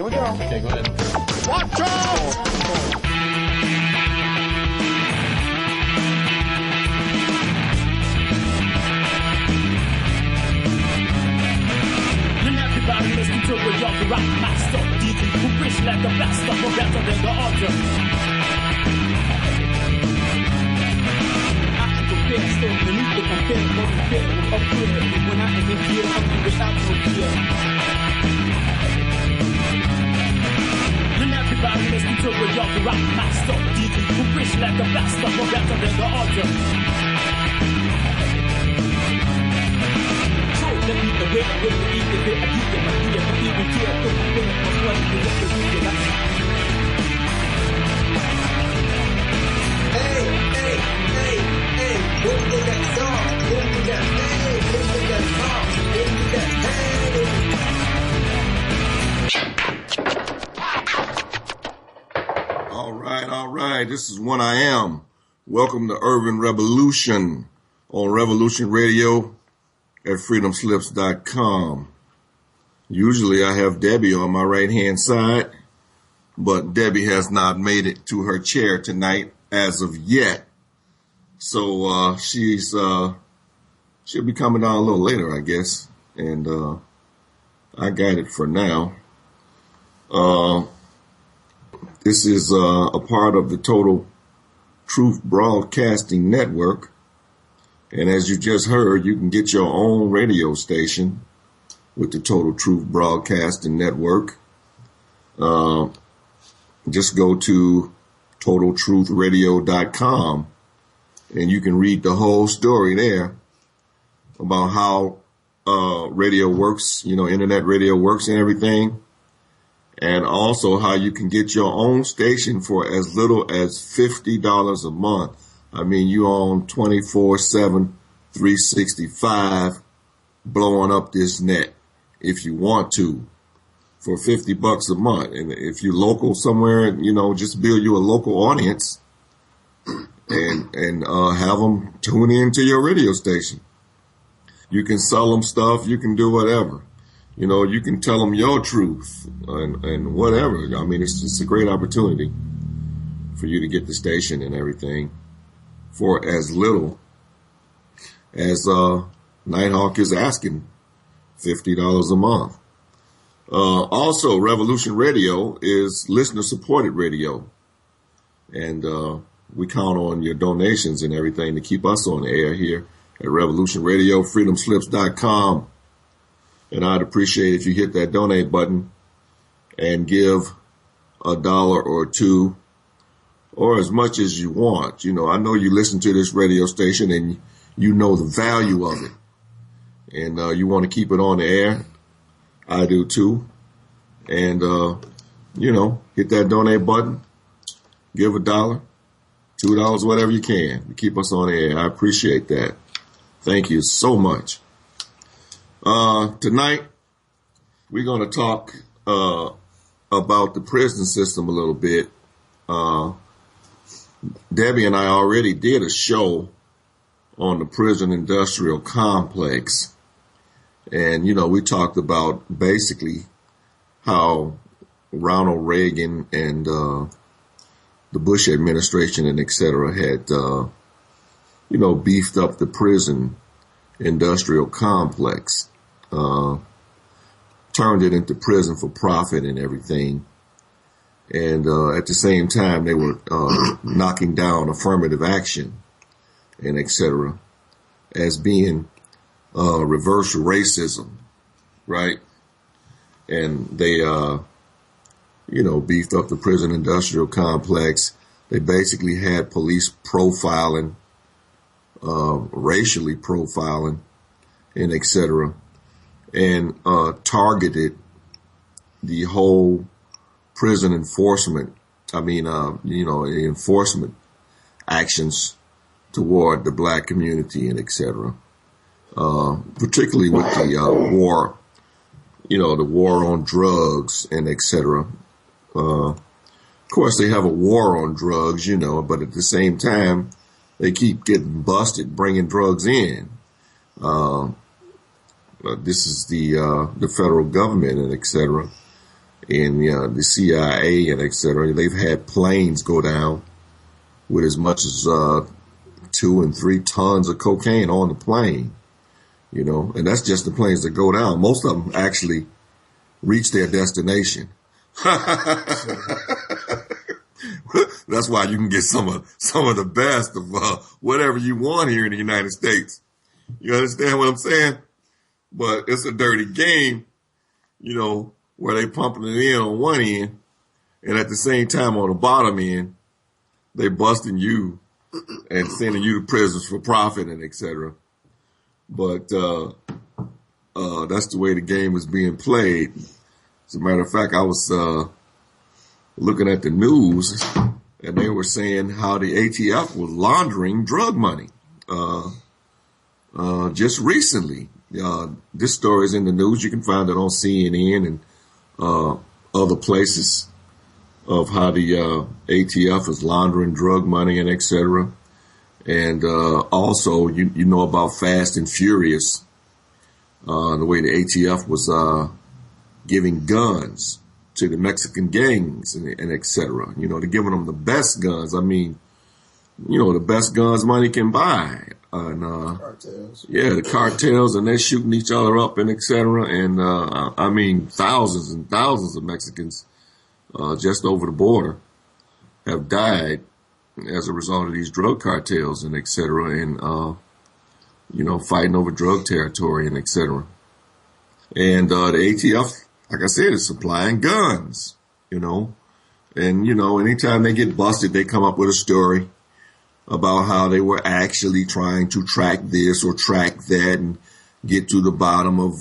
we go. Okay, go ahead. Watch out! Everybody listen to a young rock master, DJ who rich like a blaster, but better than the altar. I can compare, still the need to compare, but compare with upgrade. When I am in here, I'm in without no fear. And everybody listen to a young rock master, DJ who rich like a blaster, but better than the altar. Let me the way I will eat the way I eat them. I do it, but even care to the way I was running to let the week get Hey, don't do that song, don't do that, hey, don't do that song, don't do that, hey. All right, this is One Iam. Welcome to Urban Revolution on Revolution Radio at freedomslips.com. Usually I have Debbie on my right-hand side, but Debbie has not made it to her chair tonight as of yet. So she'll be coming down a little later, I guess. And I got it for now. This is a part of the Total Truth Broadcasting Network. And as you just heard, you can get your own radio station with the Total Truth Broadcasting Network. Just go to TotalTruthRadio.com and you can read the whole story there about how radio works, internet radio works and everything. And also how you can get your own station for as little as $50 a month. I mean, you own 24/7, 365, blowing up this net if you want to for $50 a month. And if you're local somewhere, just build you a local audience and have them tune into your radio station. You can sell them stuff. You can do whatever. You can tell them your truth and whatever. I mean, it's just a great opportunity for you to get the station and everything for as little as Nighthawk is asking, $50 a month. Also, Revolution Radio is listener-supported radio, and we count on your donations and everything to keep us on the air here at Revolution Radio, freedomslips.com. And I'd appreciate if you hit that donate button and give $1 or $2 or as much as you want. I know you listen to this radio station and you know the value of it. And you want to keep it on the air. I do too. And, hit that donate button. Give $1, $2, whatever you can to keep us on the air. I appreciate that. Thank you so much. Tonight, we're going to talk about the prison system a little bit. Debbie and I already did a show on the prison industrial complex. And, we talked about basically how Ronald Reagan and the Bush administration and et cetera had, beefed up the prison industrial complex, turned it into prison for profit and everything. And at the same time, they were knocking down affirmative action and et cetera as being reverse racism, right? And they, beefed up the prison industrial complex. They basically had police profiling, racially profiling, and et cetera, and targeted the whole prison enforcement. Enforcement actions toward the black community and et cetera, particularly with the war, the war on drugs and et cetera. Of course, they have a war on drugs, but at the same time, they keep getting busted bringing drugs in. This is the federal government and et cetera. and the CIA and et cetera. They've had planes go down with as much as 2 and 3 tons of cocaine on the plane, and that's just the planes that go down. Most of them actually reach their destination. That's why you can get some of the best of whatever you want here in the United States. You understand what I'm saying? But it's a dirty game, where they pumping it in on one end, and at the same time on the bottom end, they busting you and sending you to prisons for profit and et cetera. But that's the way the game is being played. As a matter of fact, I was looking at the news, and they were saying how the ATF was laundering drug money just recently. This story is in the news. You can find it on CNN and other places of how the ATF is laundering drug money and et cetera. And also, you know about Fast and Furious, the way the ATF was giving guns to the Mexican gangs and et cetera. They're giving them the best guns. I mean, the best guns money can buy. And, Cartels. Yeah, the cartels, and they're shooting each other up and et cetera. And, I mean, thousands and thousands of Mexicans just over the border have died as a result of these drug cartels and et cetera. And, fighting over drug territory and et cetera. And the ATF, like I said, is supplying guns, and, anytime they get busted, they come up with a story about how they were actually trying to track this or track that and get to the bottom of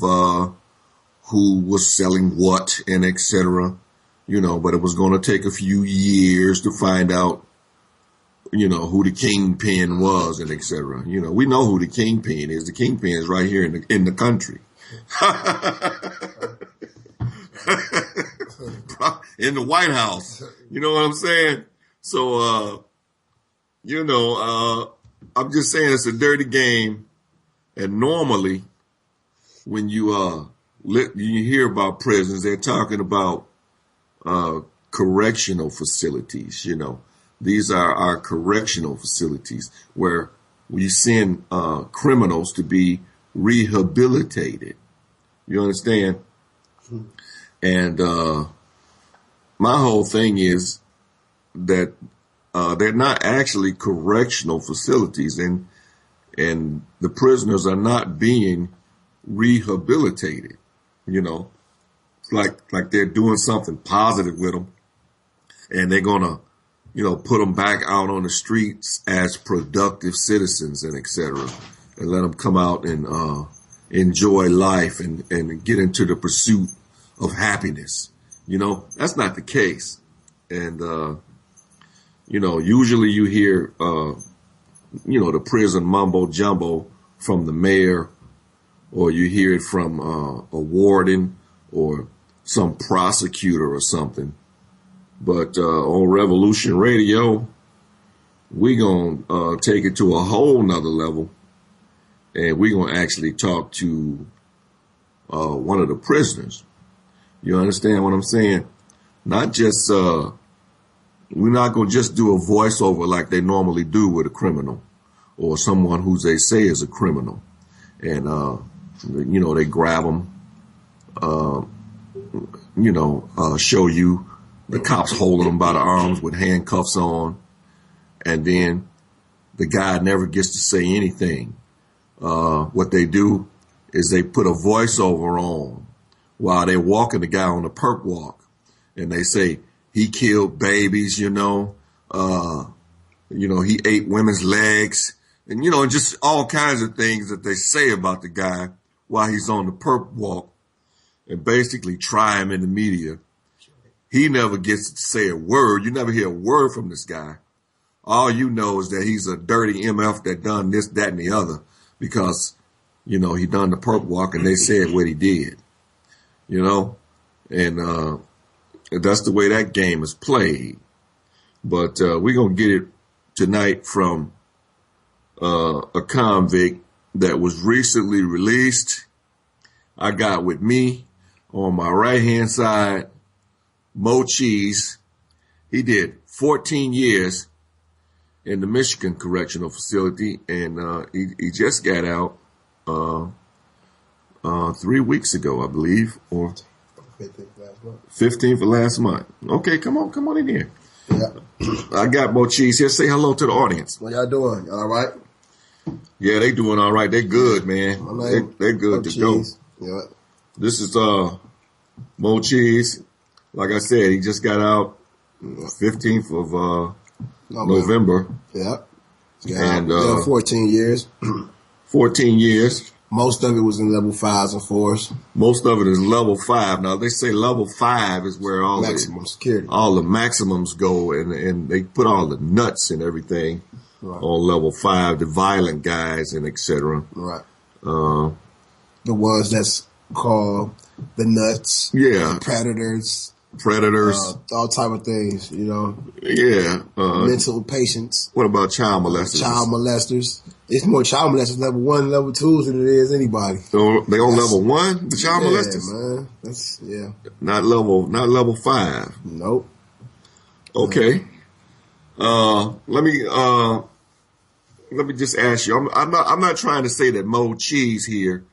who was selling what and et cetera, but it was going to take a few years to find out, who the kingpin was and et cetera. We know who the kingpin is. The kingpin is right here in the country. In the White House. You know what I'm saying? So, I'm just saying it's a dirty game. And normally when you hear about prisons, they're talking about correctional facilities. These are our correctional facilities where we send criminals to be rehabilitated. You understand? And my whole thing is that they're not actually correctional facilities, and the prisoners are not being rehabilitated. Like they're doing something positive with them, and they're gonna, put them back out on the streets as productive citizens and et cetera, and let them come out and enjoy life and get into the pursuit of happiness. That's not the case. And, usually you hear, the prison mumbo jumbo from the mayor, or you hear it from a warden or some prosecutor or something. But on Revolution Radio, we gonna take it to a whole nother level, and we gonna actually talk to one of the prisoners. You understand what I'm saying? Not just we're not gonna just do a voiceover like they normally do with a criminal or someone who they say is a criminal, and they grab them, show you the cops holding them by the arms with handcuffs on, and then the guy never gets to say anything. What they do is they put a voiceover on while they're walking the guy on the perp walk, and they say he killed babies, he ate women's legs, and just all kinds of things that they say about the guy while he's on the perp walk, and basically try him in the media. He never gets to say a word. You never hear a word from this guy. All you know is that he's a dirty MF that done this, that, and the other, because, he done the perp walk and they said what he did, and that's the way that game is played. But we're going to get it tonight from a convict that was recently released. I got with me on my right-hand side Mo Cheese, he did 14 years in the Michigan Correctional Facility, and he just got out 3 weeks ago, I believe, or 15th of last month. Okay, come on in here. Yeah. I got Mo Cheese here. Say hello to the audience. What y'all doing? Y'all all right? Yeah, they doing all right. They good, man. They're good to go. Yeah. This is Mo Cheese. Like I said, he just got out 15th of November. Yeah. And 14 years. 14 years. Most of it was in level 5s and 4s. Most of it is level 5. Now they say level 5 is where all the maximums go, and they put all the nuts and everything on level 5, the violent guys and etc. Right. The ones that's called the nuts. Yeah. The predators. All type of things, you know. Yeah. Mental patients. What about child molesters? Child molesters. It's more child molesters level 1, level 2s than it is anybody. So they on level 1, the child molesters? Man. That's Not level 5. Nope. Okay. Let me just ask you. I'm not trying to say that Mo Cheese here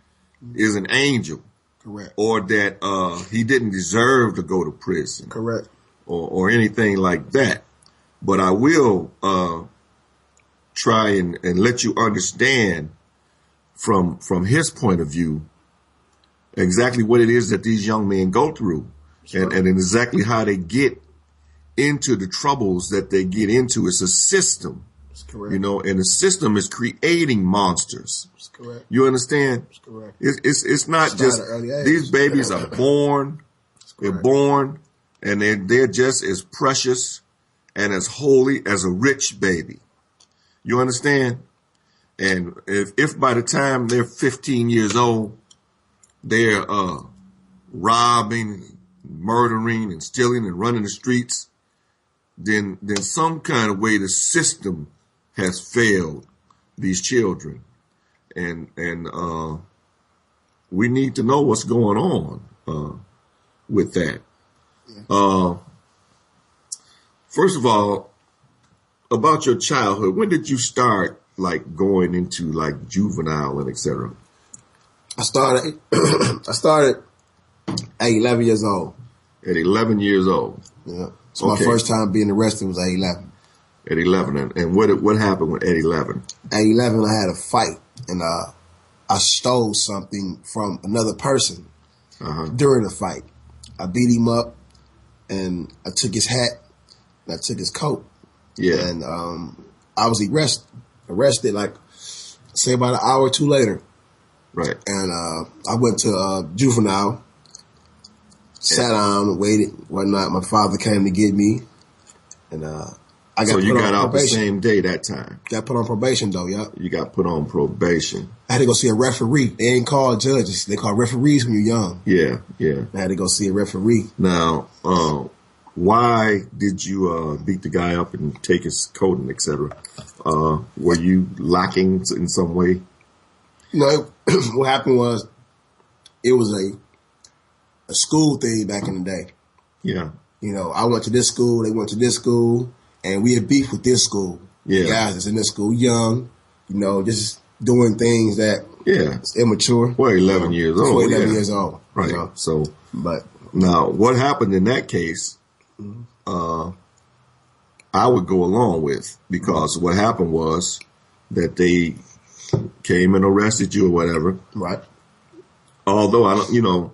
is an angel. Correct. Or that he didn't deserve to go to prison. Correct. Or anything like that. But I will try and let you understand from his point of view exactly what it is that these young men go through. Sure. And exactly how they get into the troubles that they get into. It's a system. That's correct. You know, and the system is creating monsters. That's correct. You understand? That's correct. It's not just these babies are born. They're born, and they're just as precious and as holy as a rich baby. You understand? And if by the time they're 15 years old, they're robbing, murdering, and stealing and running the streets, then some kind of way the system has failed these children. And we need to know what's going on with that. First of all, about your childhood, when did you start like going into like juvenile and etc.? I started at 11 years old. At 11 years old. Yeah. So my first time being arrested was at 11. At 11, and what happened at 11? At 11, I had a fight, and I stole something from another person during the fight. I beat him up, and I took his hat, and I took his coat. Yeah. And I was arrested like, say about an hour or two later. Right. And I went to juvenile, sat down, waited, whatnot. My father came to get me, and I got so you put got on out probation. the same day that time. Got put on probation though, yeah. You got put on probation. I had to go see a referee. They ain't called judges. They call referees when you're young. Yeah, yeah. I had to go see a referee. Now, why did you beat the guy up and take his coat and etc.? Were you lacking in some way? You know, what happened was it was a school thing back in the day. Yeah. You know, I went to this school, they went to this school, and we had beef with this school. Yeah. The guys that's in this school, young, you know, just doing things that is immature. Well, 11 years old. 11 years old. Right. You know? So, but now, what happened in that case, I would go along with, because what happened was that they came and arrested you or whatever. Right. Although I don't know.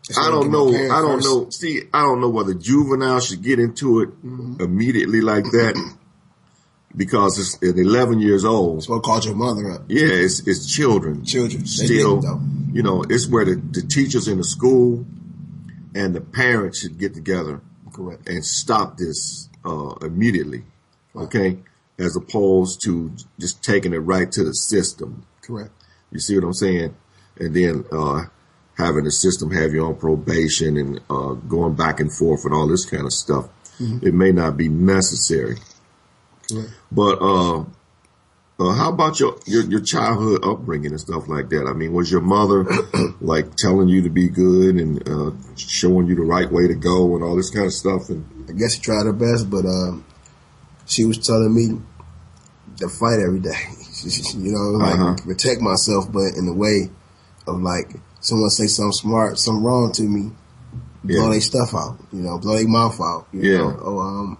See, I don't know whether juvenile should get into it immediately like that, because it's at 11 years old. That's what called your mother up. Yeah, it's children. Children. Still, you know, it's where the teachers in the school and the parents should get together. Correct. And stop this immediately. Okay? As opposed to just taking it right to the system. Correct. You see what I'm saying? And then having the system have you on probation and going back and forth and all this kind of stuff. It may not be necessary. Correct. But How about your childhood upbringing and stuff like that? I mean, was your mother like telling you to be good and showing you the right way to go and all this kind of stuff? And I guess she tried her best, but she was telling me to fight every day. You know, like protect myself, but in the way of like someone say something smart, something wrong to me, blow their stuff out. You know, blow their mouth out. You know, or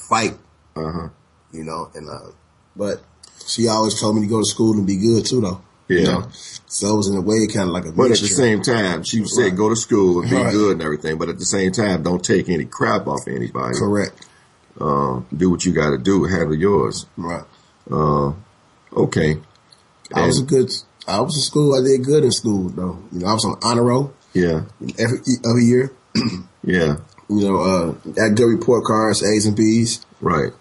fight. You know, and but she always told me to go to school and be good too, though. Yeah. You know? So it was in a way kind of like a But mixture. at the same time, she said go to school and be good and everything. But at the same time, don't take any crap off anybody. Correct. Do what you got to do. Handle yours. Right. Okay. I was in school. I did good in school, though. You know, I was on honor roll. Yeah. Every year. Yeah. You know, got good report cards, A's and B's. Right.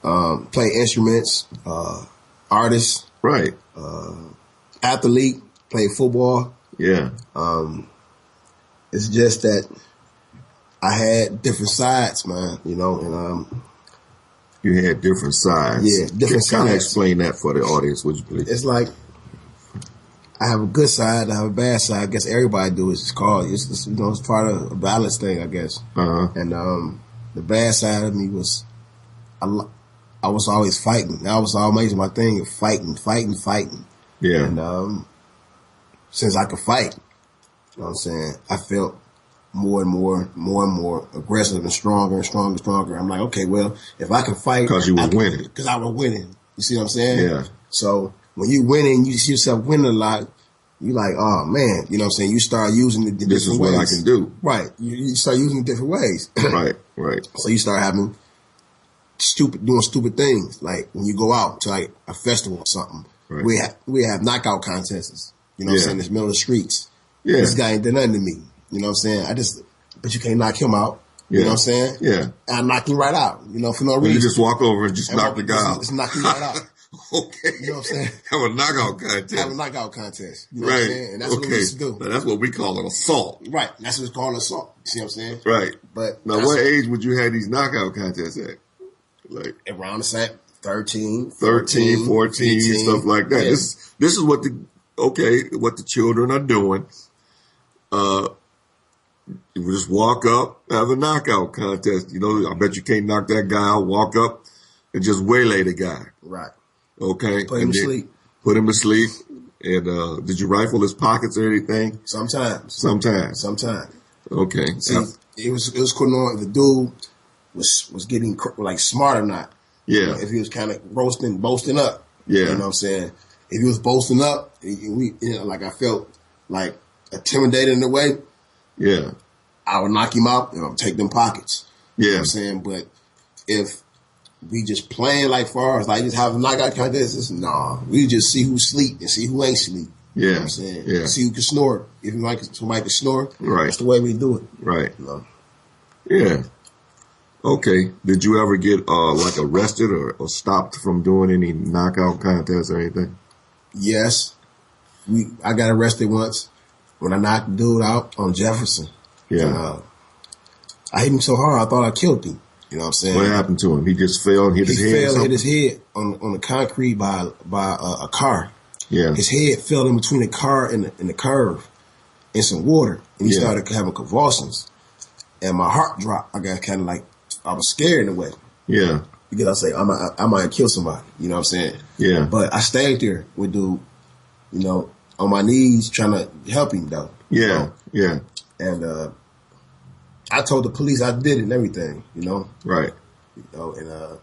Play instruments, artist. Right. Athlete, play football. Yeah. It's just that I had different sides, man, you know, and you had different sides. Yeah, different sides. Kind of explain that for the audience, would you please? It's like I have a good side, I have a bad side. I guess everybody do. It's called, it's you know, it's part of a balance thing, I guess. And the bad side of me was I was always fighting. That was always my thing, fighting. Yeah. And since I could fight, you know what I'm saying, I felt more and more aggressive and stronger. I'm like, okay, well, if I can fight. Because you were winning. Because I was winning. You see what I'm saying? Yeah. So when you winning, you see yourself winning a lot, you like, oh, man, you know what I'm saying? You start using it different ways. This is what I can do. Right. You start using it different ways. Right. So you start having doing stupid things. Like when you go out to like a festival or something. Right. We have knockout contests. You know what I'm saying? In the middle of the streets. Yeah. This guy ain't done nothing to me. You know what I'm saying? But you can't knock him out. You know what I'm saying? Yeah. I knock him right out, you know, for no reason. You just walk over and just knock the guy out. Just knock him right out. Okay. You know what I'm saying? Have a knockout contest. You know what I'm saying? And that's what we used to do. Now, that's what we call an assault. Right. That's what it's called, assault. You see what I'm saying? Right. But now, what age would you have these knockout contests at? Like around the same 13, 14, 15, stuff like that. Yeah. This is what the children are doing. You just walk up, have a knockout contest. You know, I bet you can't knock that guy out. Walk up and just waylay the guy. Right. Okay. Put him to sleep. Put him to sleep. And did you rifle his pockets or anything? Sometimes. Okay. See, it was going on if the dude was getting like smart or not. Yeah. You know, if he was kind of boasting up. Yeah. You know what I'm saying? If he was boasting up, like I felt like intimidated in a way. Yeah. I would knock him out and I would take them pockets. Yeah. You know what I'm saying? But if we just playing like far as like just have a knockout contest, nah. We just see who sleep and see who ain't sleep. Yeah. You know what I'm saying? Yeah. See who can snore. If somebody can snore, right. That's the way we do it. Right. You know? Yeah. Okay. Did you ever get like arrested or stopped from doing any knockout contests or anything? Yes. I got arrested once when I knocked the dude out on Jefferson. Yeah. And, I hit him so hard I thought I killed him. You know what I'm saying? What happened to him? He just fell and hit his head? He fell and hit his head on the concrete by a car. Yeah. His head fell in between the car and the curve in some water. And he started having convulsions. And my heart dropped. I got kind of like, I was scared in a way. Yeah. Because I say, I might kill somebody. You know what I'm saying? Yeah. But I stayed there with dude, you know, on my knees trying to help him though. Yeah. Yeah. And I told the police I did it and everything, you know. Right. You know, and the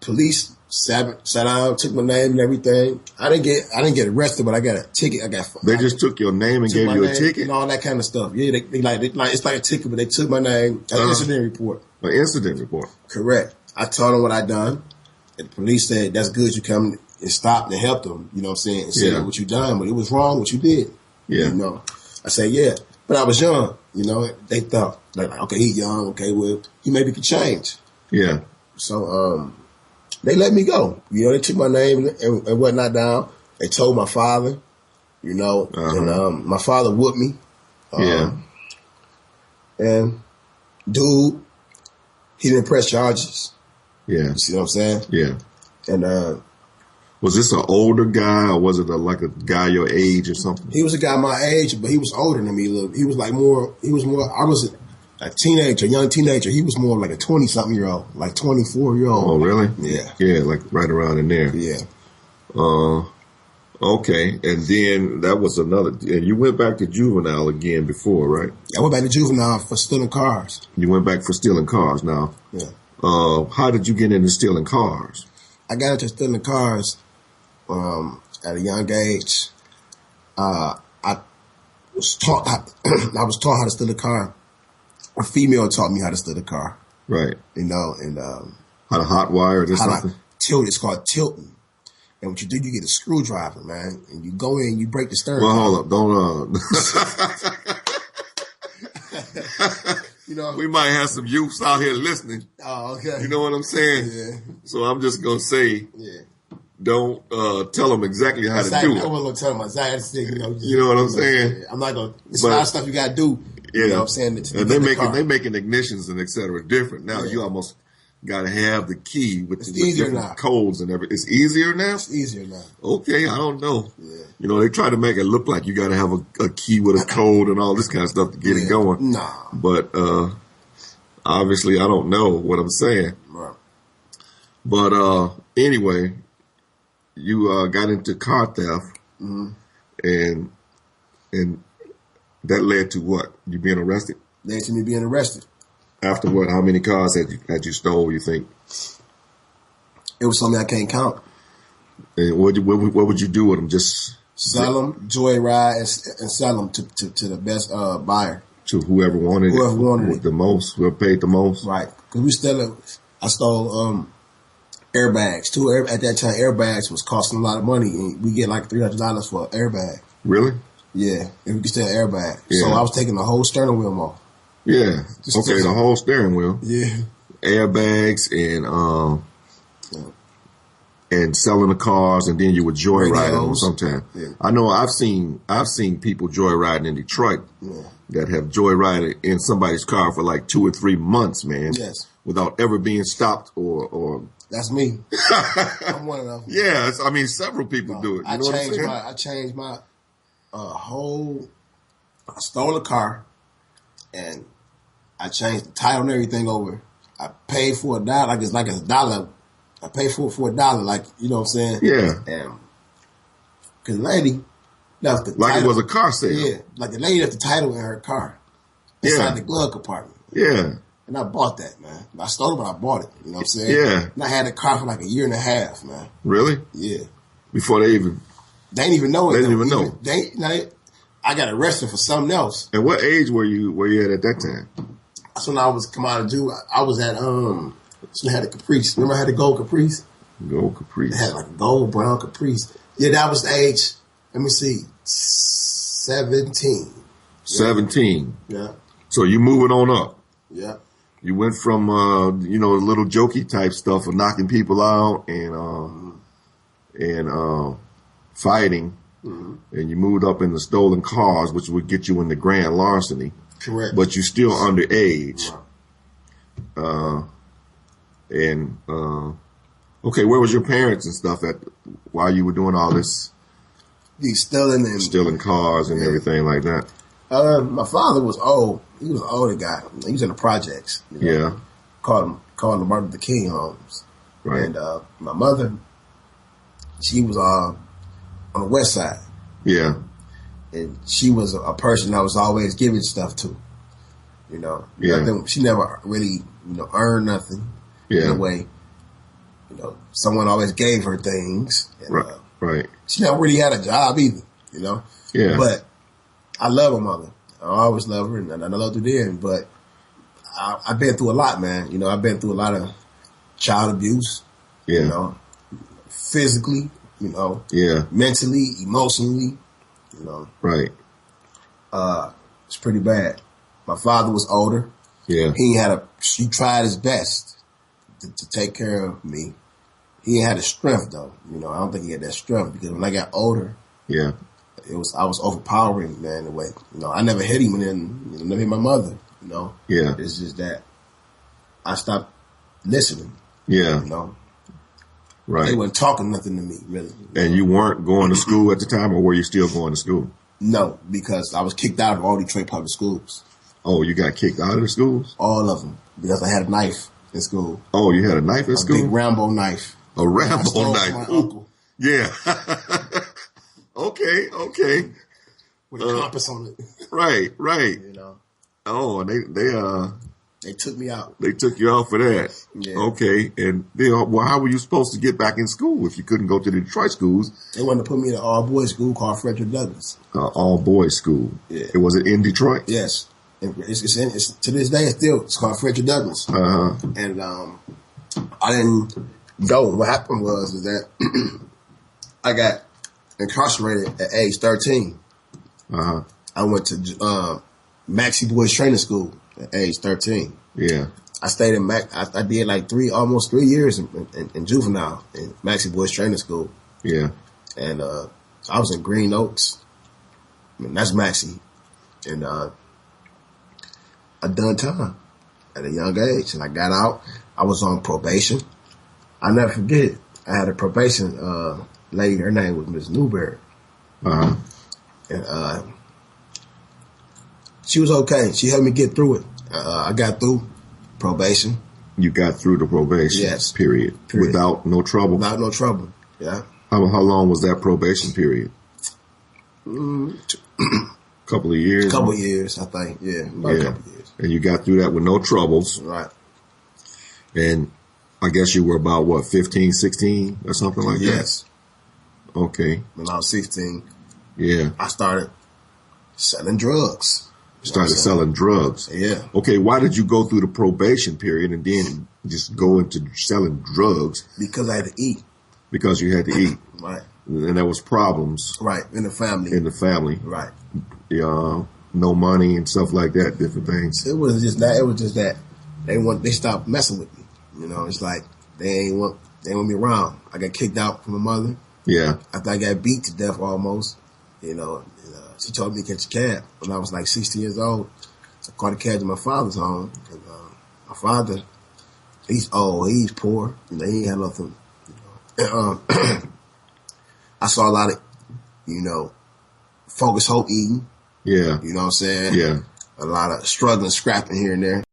police sat down, took my name and everything. I didn't get arrested, but I got a ticket. They just took your name and gave you a ticket and all that kind of stuff. Yeah, they like it's like a ticket, but they took my name. An incident report. An incident report. Correct. I told them what I done. And the police said, "That's good. You come and stopped and helped them." You know what I'm saying? And said what you done, but it was wrong what you did. Yeah. You know. I said, yeah, but I was young. You know, they thought like, okay, he young. Okay, well, he maybe could change. Yeah. So they let me go. You know, they took my name and whatnot down. They told my father. You know, and my father whooped me. And dude, he didn't press charges. Yeah. You see what I'm saying? Yeah. And Was this an older guy or was it like a guy your age or something? He was a guy my age, but he was older than me. Look, he was more. I was a teenager, a young teenager. He was more like a 20-something-year-old, like 24-year-old. Oh, really? Yeah. Yeah, like right around in there. Yeah. Okay. And then that was another, and you went back to juvenile again before, right? I went back to juvenile for stealing cars. You went back for stealing cars now. Yeah. How did you get into stealing cars? I got into stealing cars at a young age. I was taught I was taught how to steal a car. A female taught me how to steal a car. Right. And how to hot wire or something? Tilt. It's called tilting. And what you do, you get a screwdriver, man, and you go in, you break the steering. Well, hold up, don't. We might have some youths out here listening. Oh, okay. You know what I'm saying? Yeah. So I'm just gonna say, yeah. Don't tell them exactly how to do it. I wasn't gonna tell them exactly. You know what I'm saying? I'm not gonna. It's a lot of stuff you gotta do. Yeah. You know what I'm saying? And they making ignitions and et cetera different now. Yeah. You almost got to have the key with different now. Codes and everything. It's easier now? It's easier now. Okay, I don't know. Yeah. They try to make it look like you got to have a key with a code and all this kind of stuff to get it going. Nah. But obviously, I don't know what I'm saying. Right. But anyway, you got into car theft, and that led to what? You being arrested? Led to me being arrested. After what? How many cars had you stole, you think? It was something I can't count. And what would you do with them? Just sell them, joyride, and sell them to the best buyer. To whoever wanted it the most, whoever paid the most. Right. Because I stole airbags too. At that time, airbags was costing a lot of money, and we get like $300 for an airbag. Really? Yeah, and we could steal an airbag. Yeah. So I was taking the whole steering wheel off. Yeah. Okay, the whole steering wheel. Yeah. Airbags and selling the cars, and then you would joyride them sometime. Yeah. I know I've seen people joyriding in Detroit that have joyrided in somebody's car for like 2 or 3 months, man. Yes. Without ever being stopped or That's me. I'm one of them. Yeah, I mean several people do it. You know what I'm saying? I changed my whole. I stole a car, and I changed the title and everything over. I paid for $1, like it's $1. I paid for $1, like, you know what I'm saying? Yeah. And because the lady left the like title. It was a car sale. Yeah, like the lady left the title in her car inside the glove compartment. Yeah. And I bought that, man. I stole it, but I bought it. You know what I'm saying? Yeah. And I had the car for like 1.5 years, man. Really? Yeah. Before they didn't even know it. They didn't even know. I got arrested for something else. And what age were you at that time? That's when I was come out of jail. I was at so I had a Caprice. Remember I had a gold Caprice? Gold Caprice. I had like a gold brown Caprice. Yeah, that was the age. Let me see, 17. 17. Yeah. So you moving on up. Yeah. You went from little jokey type stuff of knocking people out and fighting, and you moved up in the stolen cars, which would get you into grand larceny. Correct. But you're still underage. Okay, where was your parents and stuff at while you were doing all this? Stealing cars and everything like that. My father was old. He was an older guy. He was in the projects. Yeah. Called them Martin Luther King homes. Right. And my mother, she was on the west side. Yeah. And she was a person I was always giving stuff to. Yeah. She never really, earned nothing. Yeah. In a way. Someone always gave her things. And, right. She never really had a job either, Yeah. But I love her mother. I always love her, and I loved her then. But I've been through a lot, man. I've been through a lot of child abuse. Yeah. Physically, Yeah. mentally, emotionally, Right. It's pretty bad. My father was older. Yeah. He tried his best to take care of me. He had the strength though. I don't think he had that strength because when I got older, yeah, I was overpowering, man, in a way. I never hit him, and then never hit my mother. Yeah. It's just that I stopped listening. Yeah. Right. They weren't talking nothing to me, really. And you weren't going to school at the time, or were you still going to school? No, because I was kicked out of all Detroit public schools. Oh, you got kicked out of the schools? All of them. Because I had a knife in school. Oh, you had a knife in school? A big Rambo knife. A Rambo I stole knife. from my uncle. Yeah. Okay. With a compass on it. Right. You know. Oh, and they took me out. They took you out for that. Yeah. Okay. And then, well, how were you supposed to get back in school if you couldn't go to the Detroit schools? They wanted to put me in an all-boys school called Frederick Douglass. All-boys school. Yeah. Was it in Detroit? Yes. It's to this day, it's called Frederick Douglass. Uh-huh. And I didn't go. What happened was that I got incarcerated at age 13. Uh-huh. I went to Maxie Boys Training School at age 13. Yeah. I stayed in I did like almost 3 years in juvenile in Maxie Boys Training School. Yeah. And I was in Green Oaks. I mean, that's Maxie. And I done time at a young age. And I got out. I was on probation. I'll never forget it. I had a probation lady. Her name was Miss Newberry. Uh-huh. And she was okay. She helped me get through it. I got through probation. You got through the probation Yes. period. Without no trouble? Without no trouble, yeah. How long was that probation period? Couple of years? Couple of years, I think. Yeah, about a couple of years. And you got through that with no troubles. Right. And I guess you were about, 15, 16 or something like that? Yes. Okay. When I was 16, Yeah. I started selling drugs. Started selling drugs. Yeah. Okay, why did you go through the probation period and then just go into selling drugs? Because I had to eat. Because you had to eat. Right. And there was problems. Right. In the family. Right. Yeah. No money and stuff like that, different things. It was just that. They stopped messing with me. You know, it's like they ain't want me around. I got kicked out from my mother. Yeah. After I got beat to death almost. You know, she told me to catch a cab when I was like 16 years old. So I caught a cab to my father's home. And, my father, he's old, he's poor. You know, he ain't had nothing. You know. And, I saw a lot of, focus, hope eating. Yeah. You know what I'm saying? Yeah. A lot of struggling, scrapping here and there.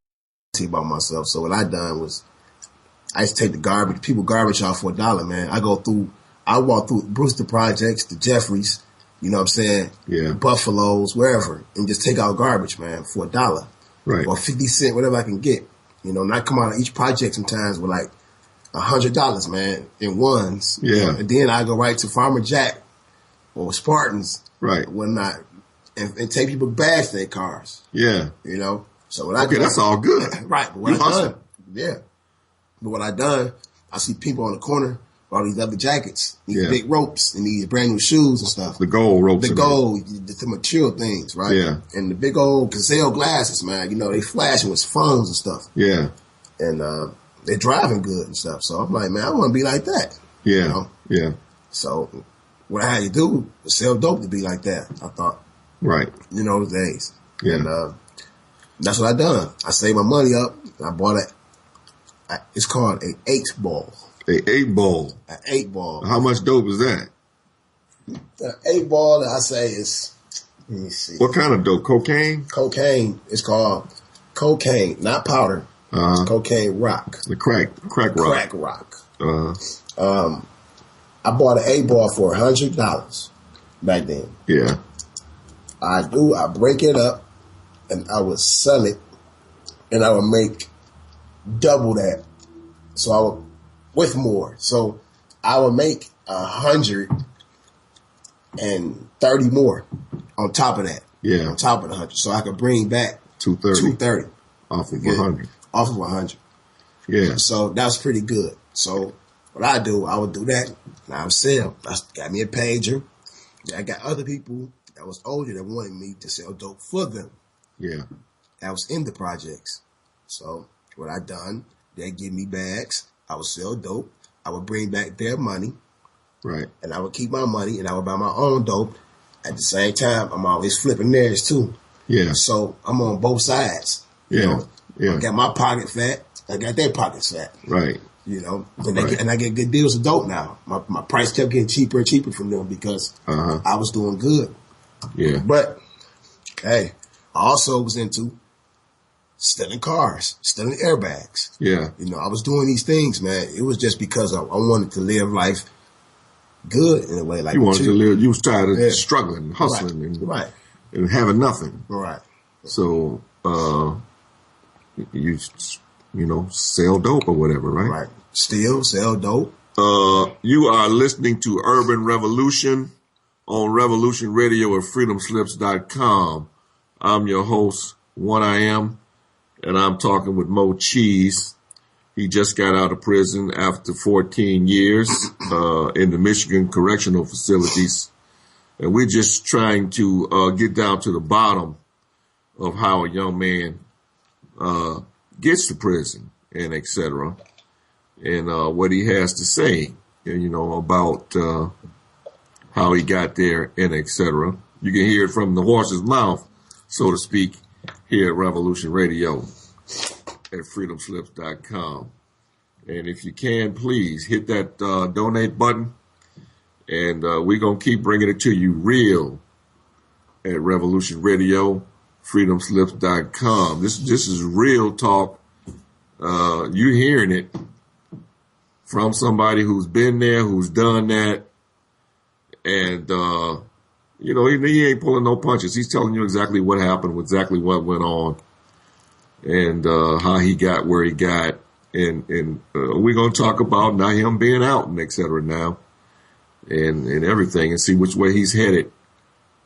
See about myself. So what I done was, I used to take the people garbage off for $1, man. I walk through Brewster Projects, the Jeffries, you know what I'm saying? Yeah. Buffaloes, wherever, and just take out garbage, man, for $1. Right. Or 50 cents, whatever I can get. You know, and I come out of each project sometimes with like $100, man, in ones. Yeah. You know, and then I go right to Farmer Jack or Spartans. Right. Whatnot. And take people bags to their cars. Yeah. You know? So what Okay, that's all good. Right. But what I done, yeah. But what I done, I see people on the corner with all these leather jackets, these big ropes, and these brand new shoes and stuff. The gold ropes. The gold, the material things, right? Yeah. And the big old Gazelle glasses, man. You know, they flashing with phones and stuff. Yeah. And they're driving good and stuff. So I'm like, man, I want to be like that. Yeah. You know? Yeah. So what I had to do was sell dope to be like that, I thought. Right. You know, those days. Yeah. And that's what I done. I saved my money up. And I bought it's called an 8-ball. An 8-ball. An 8-ball. How much dope is that? The 8-ball that I say is, let me see. What kind of dope? Cocaine? Cocaine. It's called cocaine, not powder. It's cocaine rock. The crack rock. Crack rock. I bought an 8-ball for $100 back then. Yeah. I break it up and I would sell it and I would make double that. So I would, with more. So I would make 130 more on top of that. Yeah. On top of the 100. So I could bring back 230 off of 100. Off of 100. Yeah. So that was pretty good. So what I would do that and I would sell. I got me a pager. I got other people that was older that wanted me to sell dope for them. Yeah. That was in the projects. So what I done, they give me bags. I would sell dope. I would bring back their money. Right. And I would keep my money and I would buy my own dope. At the same time, I'm always flipping theirs too. Yeah. So I'm on both sides. Yeah. You know? Yeah. I got my pocket fat. I got their pockets fat. Right. You know, and I get good deals of dope now. My price kept getting cheaper and cheaper from them because I was doing good. Yeah. But, hey, I also was into stealing cars, stealing airbags. Yeah. You know, I was doing these things, man. It was just because I wanted to live life good in a way. Like you wanted to live, you was tired of struggling, hustling, and having nothing. Right. So, you know, sell dope or whatever, right? Right. Steal, sell dope. You are listening to Urban Revolution on Revolution Radio at freedomslips.com. I'm your host, One Iam, and I'm talking with Mo Cheese. He just got out of prison after 14 years in the Michigan Correctional Facilities. And we're just trying to get down to the bottom of how a young man gets to prison and et cetera, and what he has to say, you know, about how he got there and et cetera. You can hear it from the horse's mouth, so to speak, here at Revolution Radio at freedomslips.com. And if you can, please hit that donate button, and we're going to keep bringing it to you real at Revolution Radio, freedomslips.com. This is real talk. You're hearing it from somebody who's been there, who's done that, and you know, he ain't pulling no punches. He's telling you exactly what happened, exactly what went on, and how he got where he got, and we're gonna talk about now him being out and et cetera now, and everything, and see which way he's headed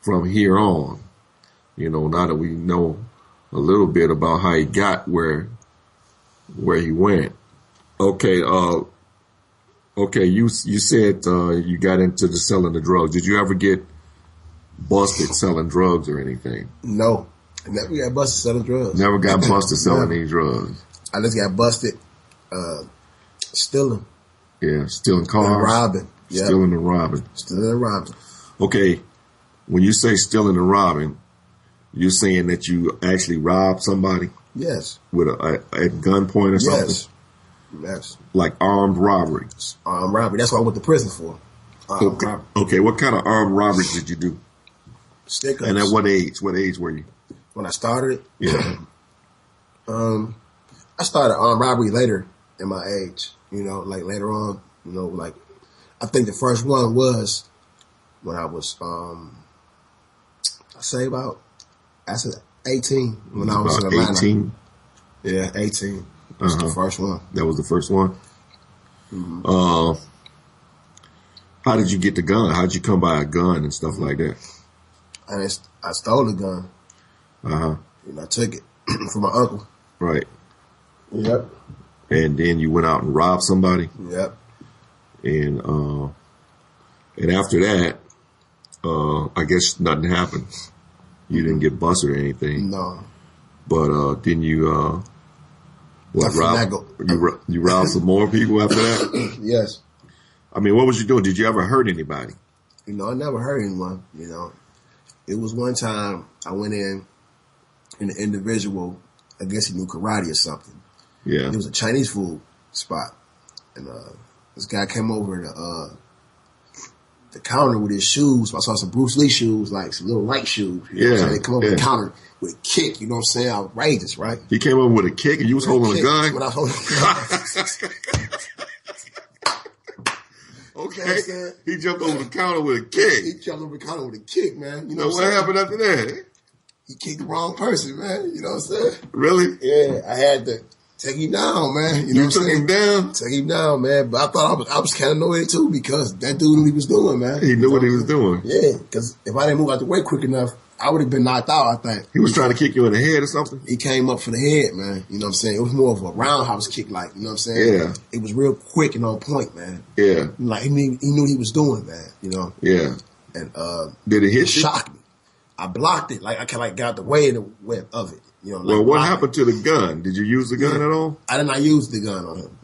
from here on. You know, now that we know a little bit about how he got where he went. Okay, you said you got into the selling the drugs. Did you ever get busted selling drugs or anything? No, I never got busted selling drugs. Never got busted selling any drugs. I just got busted stealing. Yeah, stealing cars. And robbing. Yep. Stealing and robbing. Stealing and robbing. Okay, when you say stealing and robbing, you're saying that you actually robbed somebody? Yes. With at gunpoint or something? Yes. Like armed robberies? Armed robbery. That's what I went to prison for. Okay, what kind of armed robberies did you do? Stick-ups. And at what age? What age were you? When I started? Yeah. I started armed robbery later in my age. You know, like later on. You know, like I think the first one was when I was, I said 18 when I was in Atlanta. 18? Yeah, 18. That was the first one. That was the first one? Mm-hmm. How did you get the gun? How did you come by a gun and stuff like that? I stole the gun. And I took it from my uncle. Right. Yep. And then you went out and robbed somebody? Yep. And after that, I guess nothing happened. You didn't get busted or anything. No. But didn't you you robbed some more people after that? Yes. I mean, what was you doing? Did you ever hurt anybody? You know, I never hurt anyone. You know, it was one time I went in an individual, I guess he knew karate or something. Yeah. It was a Chinese food spot. And this guy came over to the counter with his shoes. I saw some Bruce Lee shoes, like some little light shoes. You know what I'm saying? They come over the counter with a kick, you know what I'm saying? Outrageous, right? He came over with a kick and you was holding a gun? When I was holding a gun. Okay. You know what I'm saying? He jumped over the counter with a kick. He jumped over the counter with a kick, man. You know what happened after that? He kicked the wrong person, man. You know what I'm saying? Really? Yeah, I had to take him down, man. You know what I'm saying? Took him down? Took him down, man. But I thought I was kind of annoyed too because that dude knew what he was doing, man. He knew what he was doing. Yeah, because if I didn't move out the way quick enough, I would have been knocked out, I think. He was trying to kick you in the head or something? He came up for the head, man. You know what I'm saying? It was more of a roundhouse kick, like, you know what I'm saying? Yeah. It was real quick and on point, man. Yeah. Like, he knew what he was doing, man, you know? Yeah. And did it hit you? Shocked me. I blocked it. Like, I kind of like got the way of it. You know, like, well, what happened to the gun? Did you use the gun at all? I did not use the gun on him.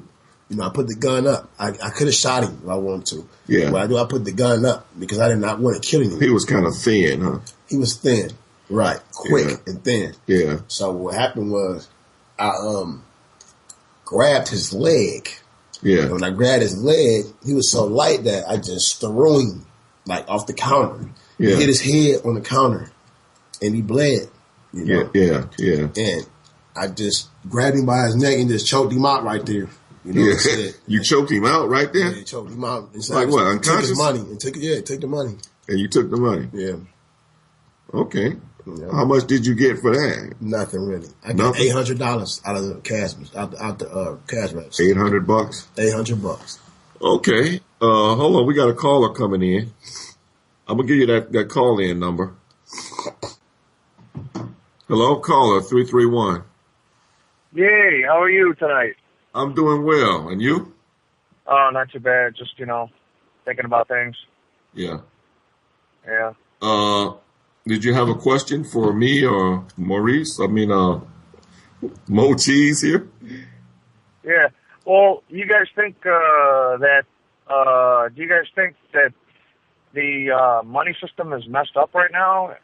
You know, I put the gun up. I could have shot him if I wanted to. Yeah. But I put the gun up because I did not want to kill him. He was kind of thin, huh? He was thin. Right. Quick and thin. Yeah. So what happened was I grabbed his leg Yeah. And when I grabbed his leg, he was so light that I just threw him like off the counter. Yeah. He hit his head on the counter, and he bled. You know? Yeah. And I just grabbed him by his neck and just choked him out right there. You know what I'm saying? You choked him out right there? Yeah, choked him out. And like what, unconscious? Took his money. And took the money. And you took the money? Yeah. Okay. Yeah. How much did you get for that? Nothing really. I got $800 out of the cash register. $800? $800. Okay. Hold on. We got a caller coming in. I'm gonna give you that call in number. Hello, caller 331. Yay, how are you tonight? I'm doing well. And you? Oh, not too bad. Just, thinking about things. Yeah. Yeah. Did you have a question for me or Maurice? Mo Cheese here? Yeah. Well, you guys think do you guys think that the money system is messed up right now?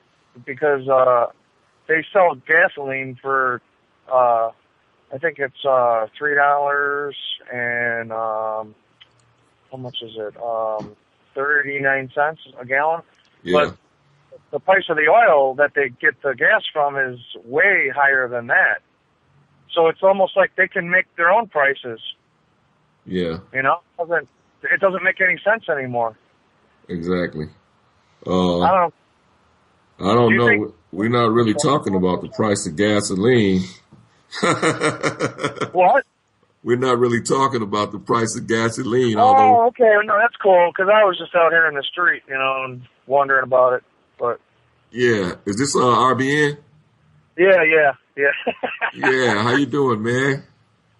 Because they sell gasoline for, I think it's $3 and how much is it? 39 cents a gallon. Yeah. But the price of the oil that they get the gas from is way higher than that. So it's almost like they can make their own prices. Yeah. It doesn't make any sense anymore. Exactly. I don't know. We're not really talking about the price of gasoline. What? We're not really talking about the price of gasoline. Oh, okay. No, that's cool, because I was just out here in the street, and wondering about it. But yeah. Is this RBN? Yeah. Yeah. How you doing, man?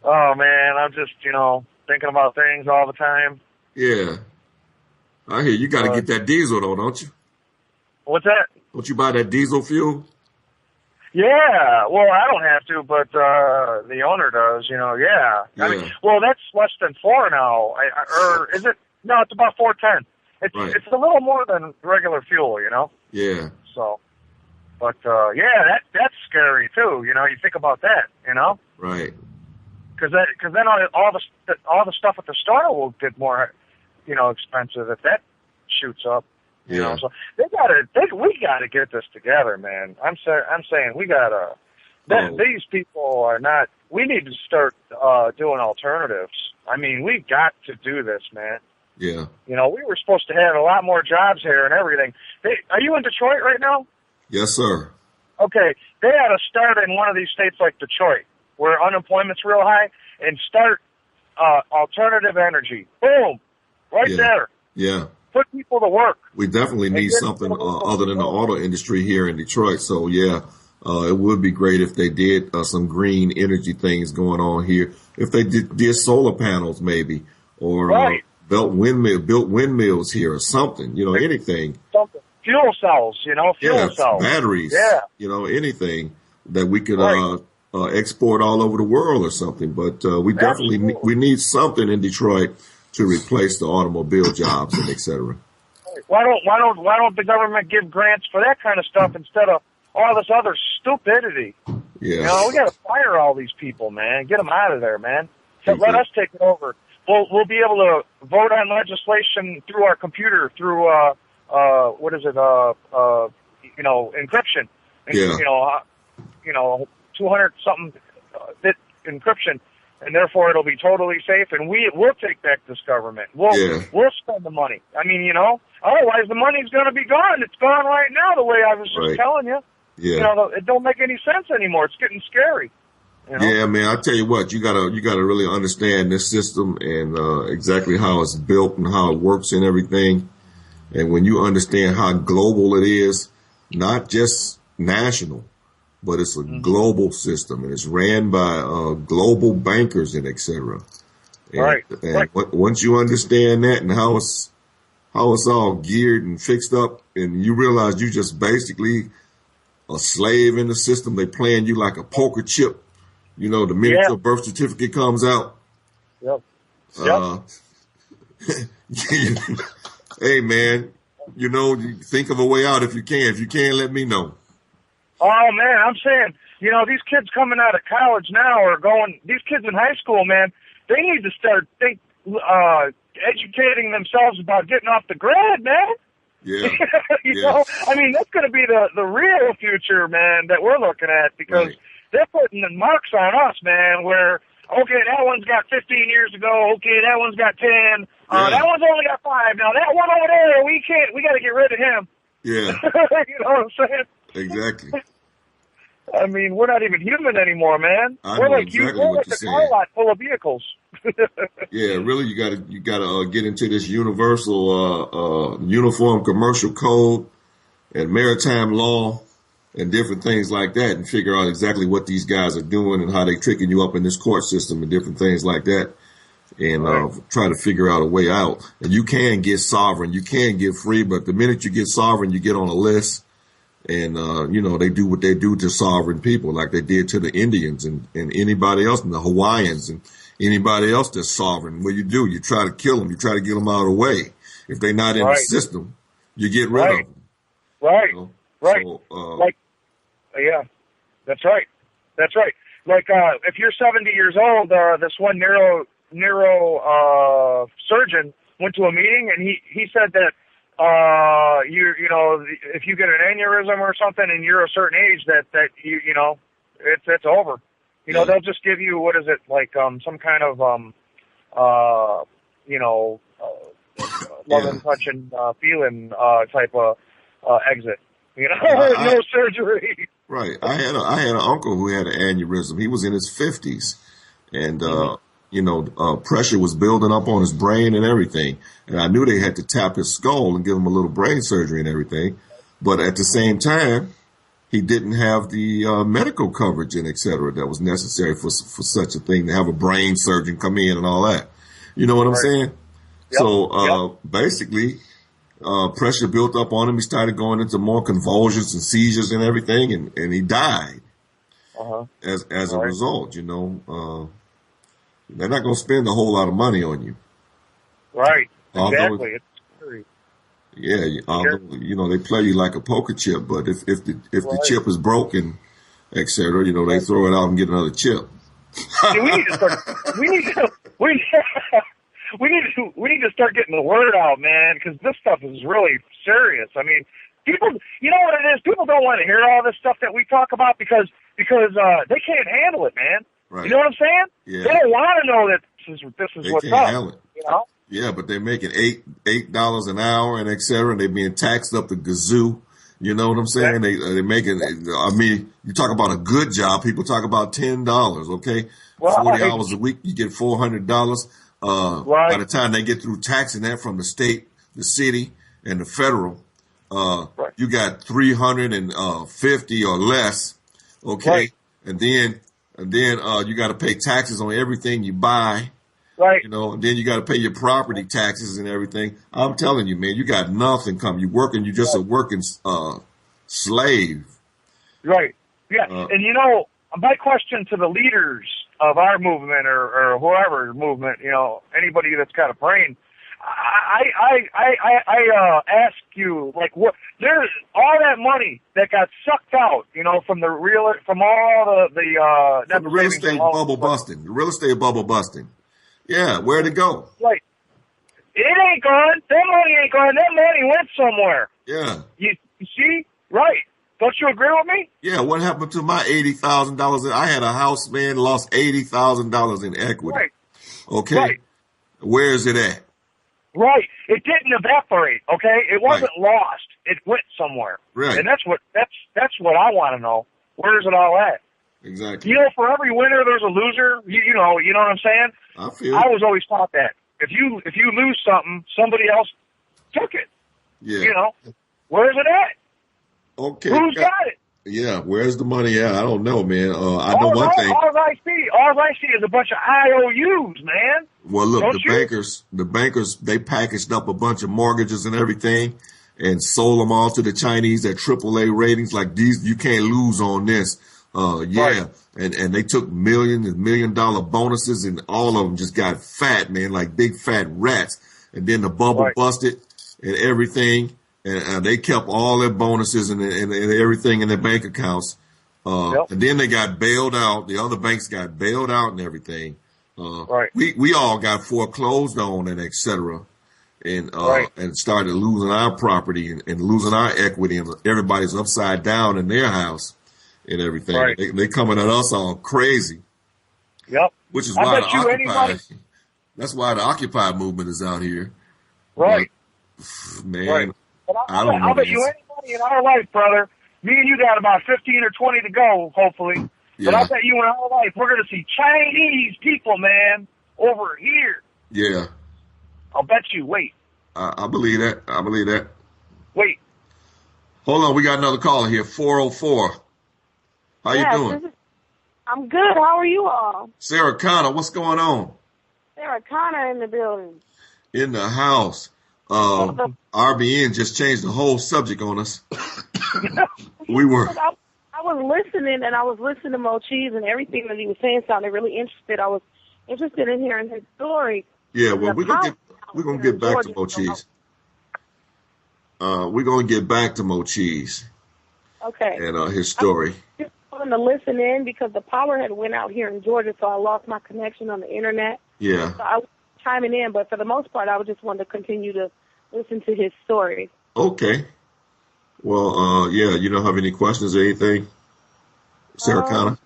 Oh, man, I'm just, thinking about things all the time. Yeah. I hear you got to get that diesel, though, don't you? What's that? Don't you buy that diesel fuel? Yeah, well, I don't have to, but the owner does, yeah. I mean, well, that's less than $4 now, or is it? No, it's about $4.10. It's a little more than regular fuel, Yeah. So, but yeah, that's scary too. You think about that, Right. Because then all the stuff at the store will get more, expensive if that shoots up. Yeah. So we gotta get this together, man. I'm saying we gotta. These people are not. We need to start doing alternatives. I mean, we got to do this, man. Yeah. We were supposed to have a lot more jobs here and everything. Are you in Detroit right now? Yes, sir. Okay, they ought to start in one of these states like Detroit, where unemployment's real high, and start alternative energy. Boom, right there. Yeah. Put people to work. We definitely need something other than the auto industry here in Detroit. So, yeah, it would be great if they did some green energy things going on here. If they did solar panels maybe, or built windmills here or something, anything. Something. Fuel cells, fuel cells. Batteries, anything that we could export all over the world or something. But we definitely we need something in Detroit to replace the automobile jobs and et cetera. Why don't the government give grants for that kind of stuff instead of all this other stupidity? Yeah. We got to fire all these people, man. Get them out of there, man. Let us take it over. We'll be able to vote on legislation through our computer, through what is it? Encryption. Yeah. 200 something bit encryption. And therefore, it'll be totally safe, and we'll take back this government. We'll spend the money. I mean, otherwise the money's going to be gone. It's gone right now, the way I was just telling you. Yeah. It don't make any sense anymore. It's getting scary. Yeah, man. I tell you what, you gotta really understand this system and exactly how it's built and how it works and everything. And when you understand how global it is, not just national, but it's a global system, and it's ran by global bankers and et cetera. And once you understand that and how it's all geared and fixed up, and you realize you just basically a slave in the system, they playing you like a poker chip. The minute your birth certificate comes out. Yep. Hey, man, you think of a way out if you can. If you can, let me know. Oh, man, I'm saying, these kids coming out of college now these kids in high school, man, they need to start educating themselves about getting off the grid, man. Yeah. You know, I mean, that's going to be the real future, man, that we're looking at, because they're putting the marks on us, man, where, okay, that one's got 15 years to go. Okay, that one's got 10. That one's only got 5. Now, that one over there, we got to get rid of him. Yeah. You know what I'm saying? Exactly. I mean, we're not even human anymore, man. We're like a car lot full of vehicles. Yeah, really, you gotta get into this universal uniform commercial code and maritime law and different things like that, and figure out exactly what these guys are doing and how they tricking you up in this court system and different things like that, and try to figure out a way out. And you can get sovereign, you can get free, but the minute you get sovereign, you get on a list. And, you know, they do what they do to sovereign people, like they did to the Indians and anybody else, and the Hawaiians and anybody else that's sovereign. What do? You try to kill them. You try to get them out of the way. If they're not in the system, you get rid of them. Right. You know? Right. So, yeah, that's right. That's right. Like, if you're 70 years old, this one neuro surgeon went to a meeting, and he said that, you know, if you get an aneurysm or something and you're a certain age, that you know, it's over. You know, they'll just give you, what is it, like, some kind of, you know, love and touch and, feeling, type of, exit. You know, no surgery. Right. I had an uncle who had an aneurysm. He was in his 50s, and, you know, pressure was building up on his brain and everything. And I knew they had to tap his skull and give him a little brain surgery and everything. But at the same time, he didn't have the medical coverage and et cetera that was necessary for such a thing, to have a brain surgeon come in and all that. You know what I'm saying? Yep. So basically, pressure built up on him. He started going into more convulsions and seizures and everything, and he died as a result, you know. They're not going to spend a whole lot of money on you. Right. Exactly. It's scary. Yeah. You know, they play you like a poker chip, but if the chip is broken, et cetera, you know, they throw it out and get another chip. See, we need to start getting the word out, man, because this stuff is really serious. I mean, people, you know what it is? People don't want to hear all this stuff that we talk about because they can't handle it, man. Right. You know what I'm saying? Yeah. They don't want to know that this is they what's can't up. Handle it. You know? Yeah, but they're making $8 an hour and et cetera, and they're being taxed up the gazoo. You know what I'm saying? Yeah. They're making. I mean, you talk about a good job. People talk about $10. Okay, 40 hours a week, you get $400. By the time they get through taxing that from the state, the city, and the federal, you got 350 or less. Okay, and then you got to pay taxes on everything you buy. Right. You know, and then you got to pay your property taxes and everything. I'm telling you, man, you got nothing coming. You're working. You're just a working slave. Right. Yeah. And you know, my question to the leaders of our movement or whoever movement, you know, anybody that's got a brain, I ask you, like, what? There's all that money that got sucked out, you know, from all the real estate bubble busting. The real estate bubble busting. Yeah, where'd it go? Like, it ain't gone. That money ain't gone. That money went somewhere. Yeah. You see? Right. Don't you agree with me? Yeah, what happened to my $80,000? I had a house, man, lost $80,000 in equity. Right. Okay? Right. Where is it at? Right. It didn't evaporate, okay? It wasn't lost. It went somewhere. Right. And that's what I want to know. Where's it all at? Exactly. You know, for every winner, there's a loser. You know what I'm saying? I was always taught that. If you lose something, somebody else took it. Yeah. You know, where's it at? Okay. Who's got it? Yeah, where's the money at? I don't know, man. I know one thing. All I see is a bunch of IOUs, man. Well, look, the bankers, they packaged up a bunch of mortgages and everything and sold them all to the Chinese at AAA ratings. Like, these, you can't lose on this. Right. And they took million and $1 million bonuses, and all of them just got fat, man, like big fat rats. And then the bubble busted and everything. And they kept all their bonuses and everything in their bank accounts. And then they got bailed out. The other banks got bailed out and everything. Right. We all got foreclosed on and et cetera, and Right. and started losing our property and losing our equity, and everybody's upside down in their house and everything. Right. They coming at us all crazy, Yep. which is I why the bet you Occupy. anybody. That's why the Occupy movement is out here. Right. But, man, Right. But I don't know. I'll bet you anybody in our life, brother. Me and you got about 15 or 20 to go, hopefully. But I bet you in our life, we're going to see Chinese people, man, over here. Yeah. I'll bet you. Wait. I believe that. I believe that. Wait. Hold on. We got another caller here, 404. How you doing? I'm good. How are you all? Sarah Connor, what's going on? Sarah Connor in the building. In the house. RBN just changed the whole subject on us. We were. I was listening, and I was listening to Mo Cheese, and everything that he was saying sounded really interested. I was interested in hearing his story. Yeah, well, we're gonna get back to Mo Cheese. We're gonna get back to Mo Cheese. Okay. And his story. I just wanted to listen in because the power had went out here in Georgia, so I lost my connection on the internet. Yeah. So I was chiming in, but for the most part, I just wanted to continue to listen to his story. Okay. Well, yeah, you don't have any questions or anything, Sarah Connor?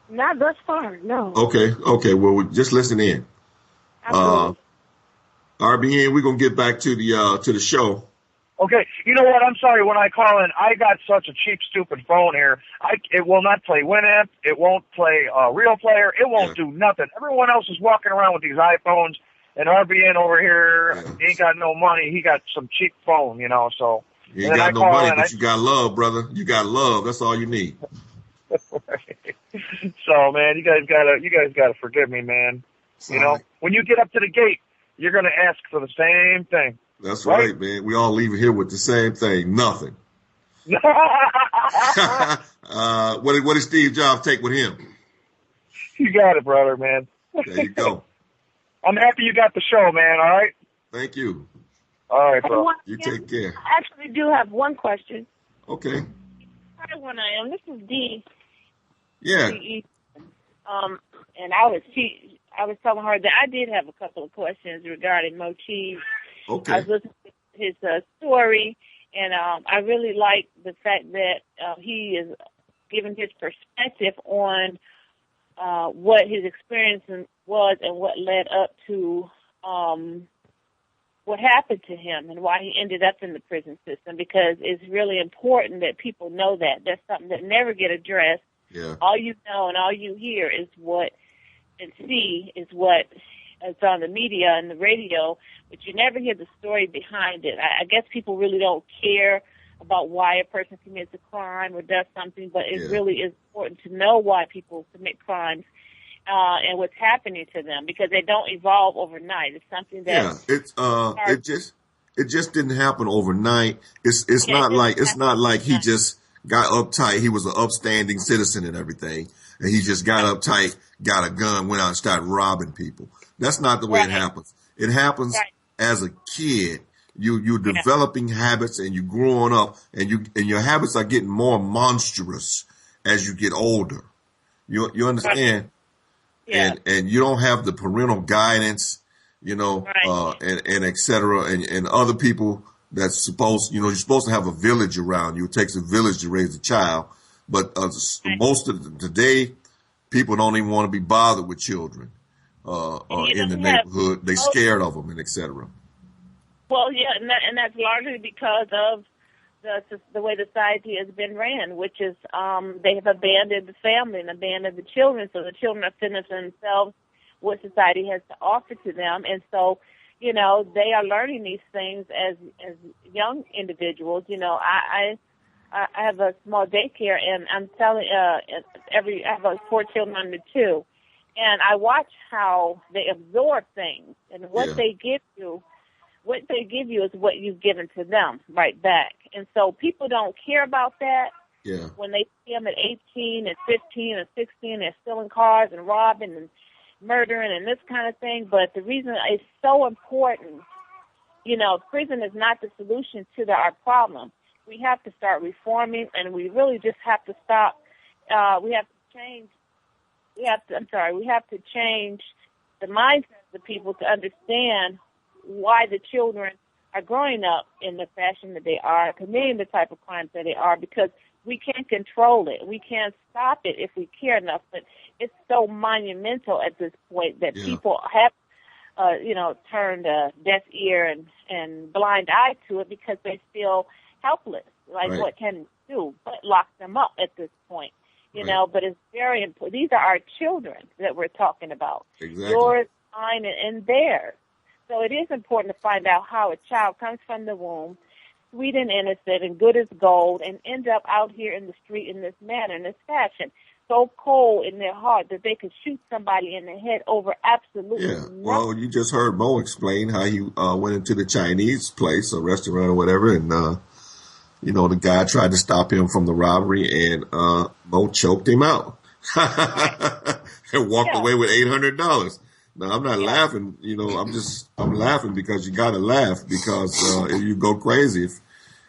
Not thus far, no. Okay. Well, just listen in. Absolutely. RBN, we're gonna get back to the show. Okay, you know what? I'm sorry. When I call in, I got such a cheap, stupid phone here. It will not play Winamp. It won't play Real Player. It won't do nothing. Everyone else is walking around with these iPhones, and RBN over here ain't got no money. He got some cheap phone, so. You ain't got no money, but you got love, brother. You got love. That's all you need. So, man, you guys gotta forgive me, man. Sorry. When you get up to the gate, you're gonna ask for the same thing. That's right, man. We all leave here with the same thing. Nothing. What did Steve Jobs take with him? You got it, brother, man. There you go. I'm happy you got the show, man. All right. Thank you. All right, bro. You take care. I actually do have one question. Okay. Hi, One Iam. This is Dee. Yeah. And I was telling her that I did have a couple of questions regarding Mo Cheese. Okay. I was listening to his story, and I really like the fact that he is giving his perspective on what his experience was and what led up to what happened to him and why he ended up in the prison system, because it's really important that people know that. That's something that never get addressed. Yeah. All you know and all you hear is what and see is what is on the media and the radio, but you never hear the story behind it. I guess people really don't care about why a person commits a crime or does something, but it really is important to know why people commit crimes and what's happening to them, because they don't evolve overnight. It's something that it just didn't happen overnight. It's not like he just got uptight. He was an upstanding citizen and everything, and he just got uptight, got a gun, went out and started robbing people. That's not the way it happens. It happens as a kid. You're developing habits and you're growing up, and your habits are getting more monstrous as you get older. You understand? Yeah. And you don't have the parental guidance, and et cetera, and other people that's you're supposed to have a village around you. It takes a village to raise a child, but most of today, people don't even want to be bothered with children in the neighborhood. They're scared of them and et cetera. Well, yeah, and that's largely because of the way society has been ran, which is they have abandoned the family and abandoned the children, so the children are fitting themselves what society has to offer to them, and so they are learning these things as young individuals. I have a small daycare, and I'm telling I have 4 children under 2, and I watch how they absorb things and what they give you. What they give you is what you've given to them right back. And so people don't care about that. Yeah. When they see them at 18 and 15 and 16, they're stealing cars and robbing and murdering and this kind of thing. But the reason it's so important, prison is not the solution to our problem. We have to start reforming, and we really just have to stop. We have to change the mindset of the people to understand why the children are growing up in the fashion that they are, committing the type of crimes that they are, because we can't control it. We can't stop it if we care enough, but it's so monumental at this point that people have, turned a deaf ear and blind eye to it because they feel helpless. Like, what can we do but lock them up at this point? You know, but it's very important. These are our children that we're talking about. Exactly. Yours, mine, and theirs. So it is important to find out how a child comes from the womb, sweet and innocent and good as gold, and end up out here in the street in this manner, in this fashion, so cold in their heart that they could shoot somebody in the head over absolutely nothing. Well, you just heard Mo explain how he went into the Chinese place, a restaurant or whatever, and the guy tried to stop him from the robbery, and Mo choked him out and walked away with $800. Now, I'm not laughing, I'm laughing because you got to laugh, because you go crazy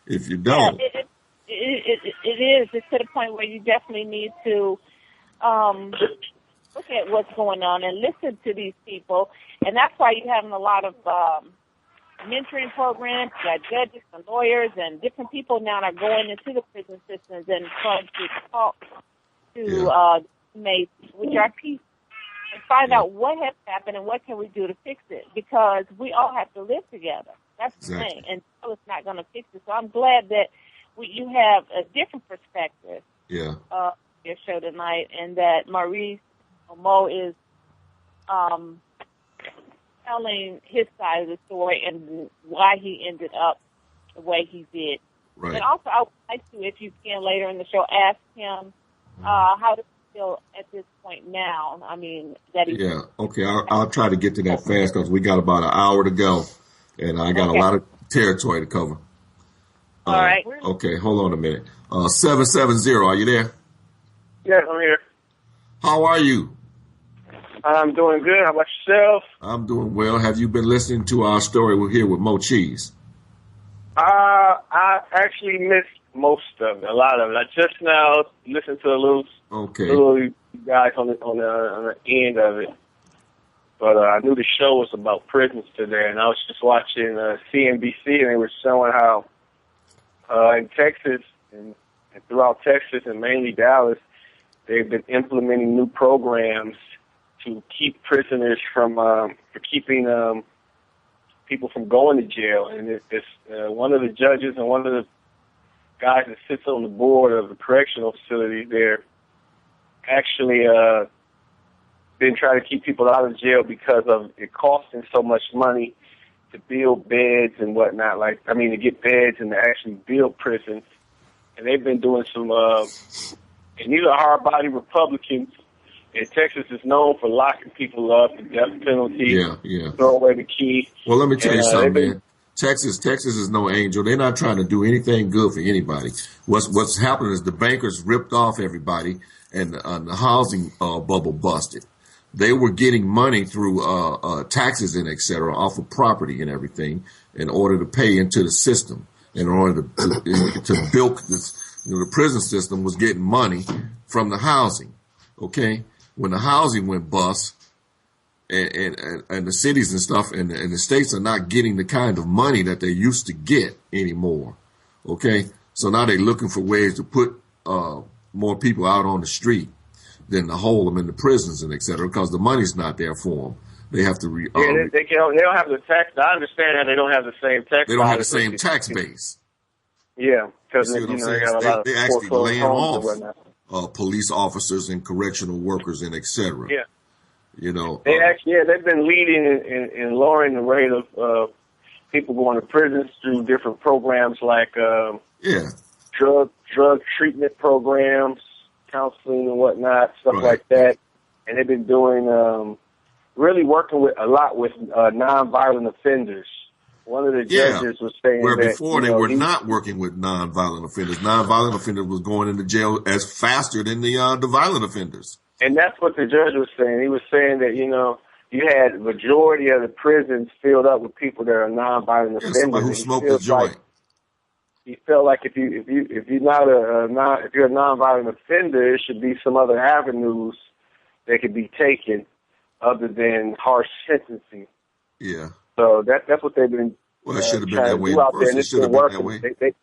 if you don't. Yeah, it is. It's to the point where you definitely need to look at what's going on and listen to these people. And that's why you're having a lot of mentoring programs. You got judges and lawyers and different people now are going into the prison systems and trying to talk to inmates, which are people, and find out what has happened and what can we do to fix it, because we all have to live together. That's the thing, and so it's not going to fix it. So I'm glad that you have a different perspective your show tonight, and that Mo is telling his side of the story and why he ended up the way he did. Right. And also, I would like to, if you can later in the show, ask him how to feel at this point now. I mean, that he... Yeah, okay, I'll try to get to that fast, because we got about an hour to go, and I got a lot of territory to cover. All right. Okay, hold on a minute. 770, are you there? Yes, I'm here. How are you? I'm doing good. How about yourself? I'm doing well. Have you been listening to our story? We're here with Mo Cheese. I actually missed most of it, a lot of it. I just now listened to little guys on the end of it. But I knew the show was about prisons today, and I was just watching CNBC, and they were showing how in Texas and throughout Texas and mainly Dallas, they've been implementing new programs to keep prisoners from keeping people from going to jail. And it's one of the judges and one of the guys that sits on the board of the correctional facility there actually been trying to keep people out of jail because of it costing so much money to build beds and whatnot. To get beds and to actually build prisons. And they've been doing some, and these are hard-body Republicans. And Texas is known for locking people up, the death penalty, throw away the key. Well, let me tell you something, man. Texas is no angel. They're not trying to do anything good for anybody. What's happening is the bankers ripped off everybody, and the housing bubble busted. They were getting money through taxes and et cetera off of property and everything in order to pay into the system, in order to bilk this. The prison system was getting money from the housing. Okay, when the housing went bust, and the cities and stuff and the states are not getting the kind of money that they used to get anymore. Okay, so now they're looking for ways to put more people out on the street than to hold them in the prisons and et cetera, because the money's not there for them. They have to they don't have the tax. I understand that they don't have the same tax. They don't have the same tax base. Yeah, because they actually laying off police officers and correctional workers and et cetera. Yeah. They've been leading in lowering the rate of people going to prisons through different programs like drug treatment programs, counseling and whatnot, stuff like that. And they've been doing really working with a lot with nonviolent offenders. One of the judges was saying where before they were not working with nonviolent offenders. Nonviolent offenders was going into jail as faster than the violent offenders. And that's what the judge was saying. He was saying that, you had the majority of the prisons filled up with people that are nonviolent offenders. Somebody who smoked a joint. He felt like if you're a nonviolent offender, there should be some other avenues that could be taken other than harsh sentencing. Yeah. So that's what they've been well, it should have been trying that to way. do out there, and It it's should have been been that working. way.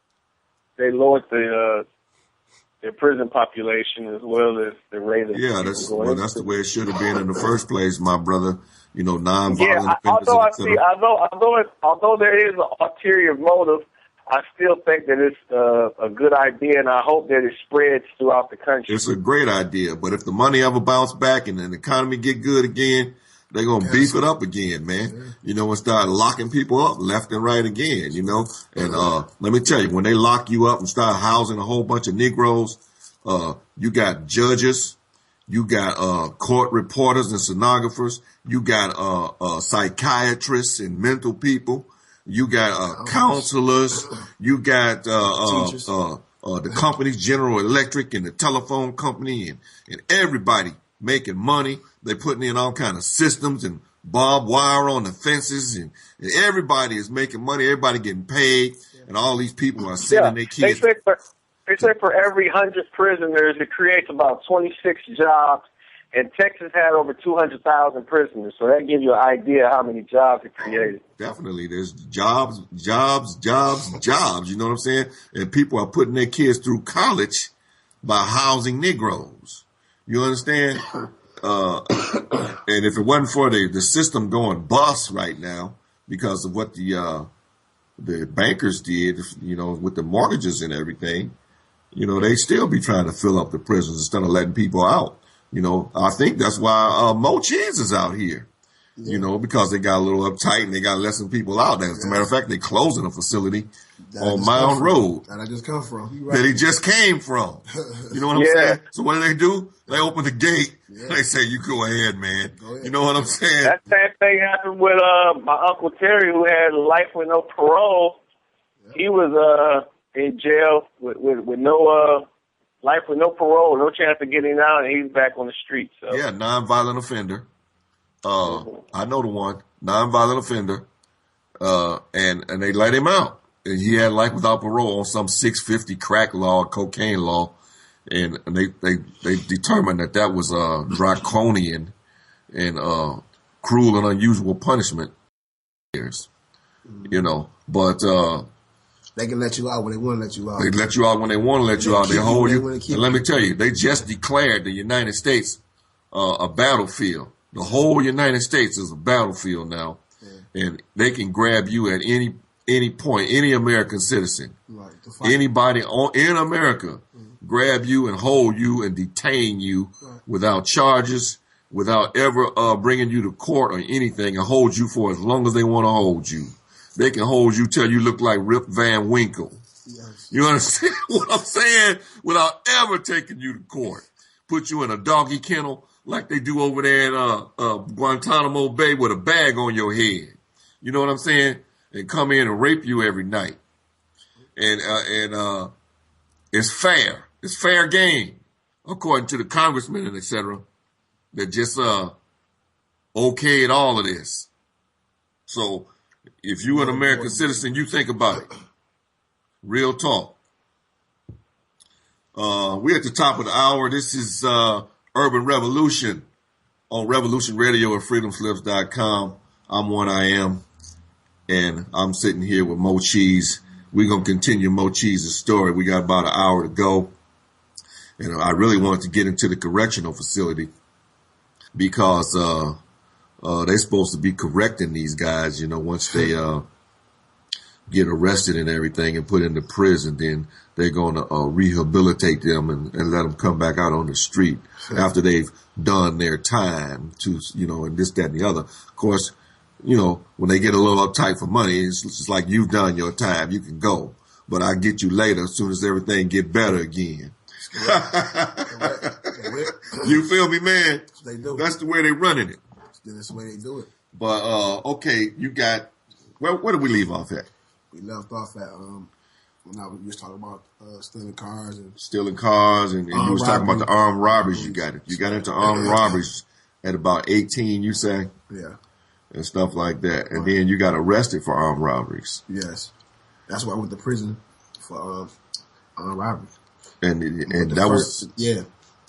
They lowered their prison population as well as the rate of Yeah, that's the way it should have been in the first place, my brother. You know, nonviolent offenders. Although there is an ulterior motive, I still think that it's a good idea, and I hope that it spreads throughout the country. It's a great idea, but if the money ever bounce back and the economy get good again, they're going to beef it up again, man. You know, and start locking people up left and right again, you know. And let me tell you, when they lock you up and start housing a whole bunch of Negroes, you got judges, you got court reporters and stenographers, you got psychiatrists and mental people, you got counselors, you got the companies, General Electric and the telephone company and everybody making money. They putting in all kind of systems and barbed wire on the fences, and everybody is making money. Everybody getting paid, and all these people are sending their kids. They say for every 100 prisoners, it creates about 26 jobs. And Texas had over 200,000 prisoners, so that gives you an idea how many jobs it created. Definitely, there's jobs. You know what I'm saying? And people are putting their kids through college by housing Negroes. You understand? And if it wasn't for the system going bust right now because of what the bankers did, you know, with the mortgages and everything, you know, they still be trying to fill up the prisons instead of letting people out. You know, I think that's why Mo Cheese is out here. Yeah. You know, because they got a little uptight and they got less than people out there. As a matter of fact, they're closing a facility on Mound Road. That I just come from. Right. That he just came from. You know what I'm saying? So what do? They open the gate. Yeah. They say, you go ahead, man. Go ahead. You know what I'm saying? That same thing happened with my Uncle Terry, who had life with no parole. Yeah. He was in jail with no life with no parole, no chance of getting out, and he's back on the street. So. Yeah, nonviolent offender. I know the one, nonviolent offender, and they let him out. And he had life without parole on some 650 crack law, cocaine law, and they determined that was draconian and cruel and unusual punishment. You know, but they can let you out when they want to let you out. They let you out when they want to let you out. They hold you. And let me tell you, they just declared the United States a battlefield. The whole United States is a battlefield now, and they can grab you at any point, any American citizen, right, anybody in America, grab you and hold you and detain you without charges, without ever bringing you to court or anything, and hold you for as long as they want to hold you. They can hold you till you look like Rip Van Winkle. Yes. You understand what I'm saying? Without ever taking you to court. Put you in a doggy kennel like they do over there in Guantanamo Bay with a bag on your head. You know what I'm saying? And come in and rape you every night. And it's fair. It's fair game, according to the congressmen and et cetera, that just okayed all of this. So if you're an American citizen, you think about it. Real talk. We're at the top of the hour. This is Urban Revolution on Revolution Radio at freedomslips.com. I'm One Iam, and I'm sitting here with Mo Cheese. We're going to continue Mo Cheese's story. We got about an hour to go. And I really wanted to get into the correctional facility because they're supposed to be correcting these guys, you know, once they get arrested and everything and put into prison, then they're going to rehabilitate them and let them come back out on the street after they've done their time to, you know, and this, that, and the other. Of course, you know, when they get a little uptight for money, it's just like you've done your time. You can go, but I'll get you later as soon as everything get better again. You feel me, man? They do. That's the way they're running it. That's the way they do it. But, okay, you got, where did we leave off at? We left off at, when I was talking about stealing cars. And you was talking about the armed robberies you got. You got into armed robberies at about 18, you say? Yeah. And stuff like that. And then you got arrested for armed robberies. Yes. That's why I went to prison for armed robbery. And that was... Yeah.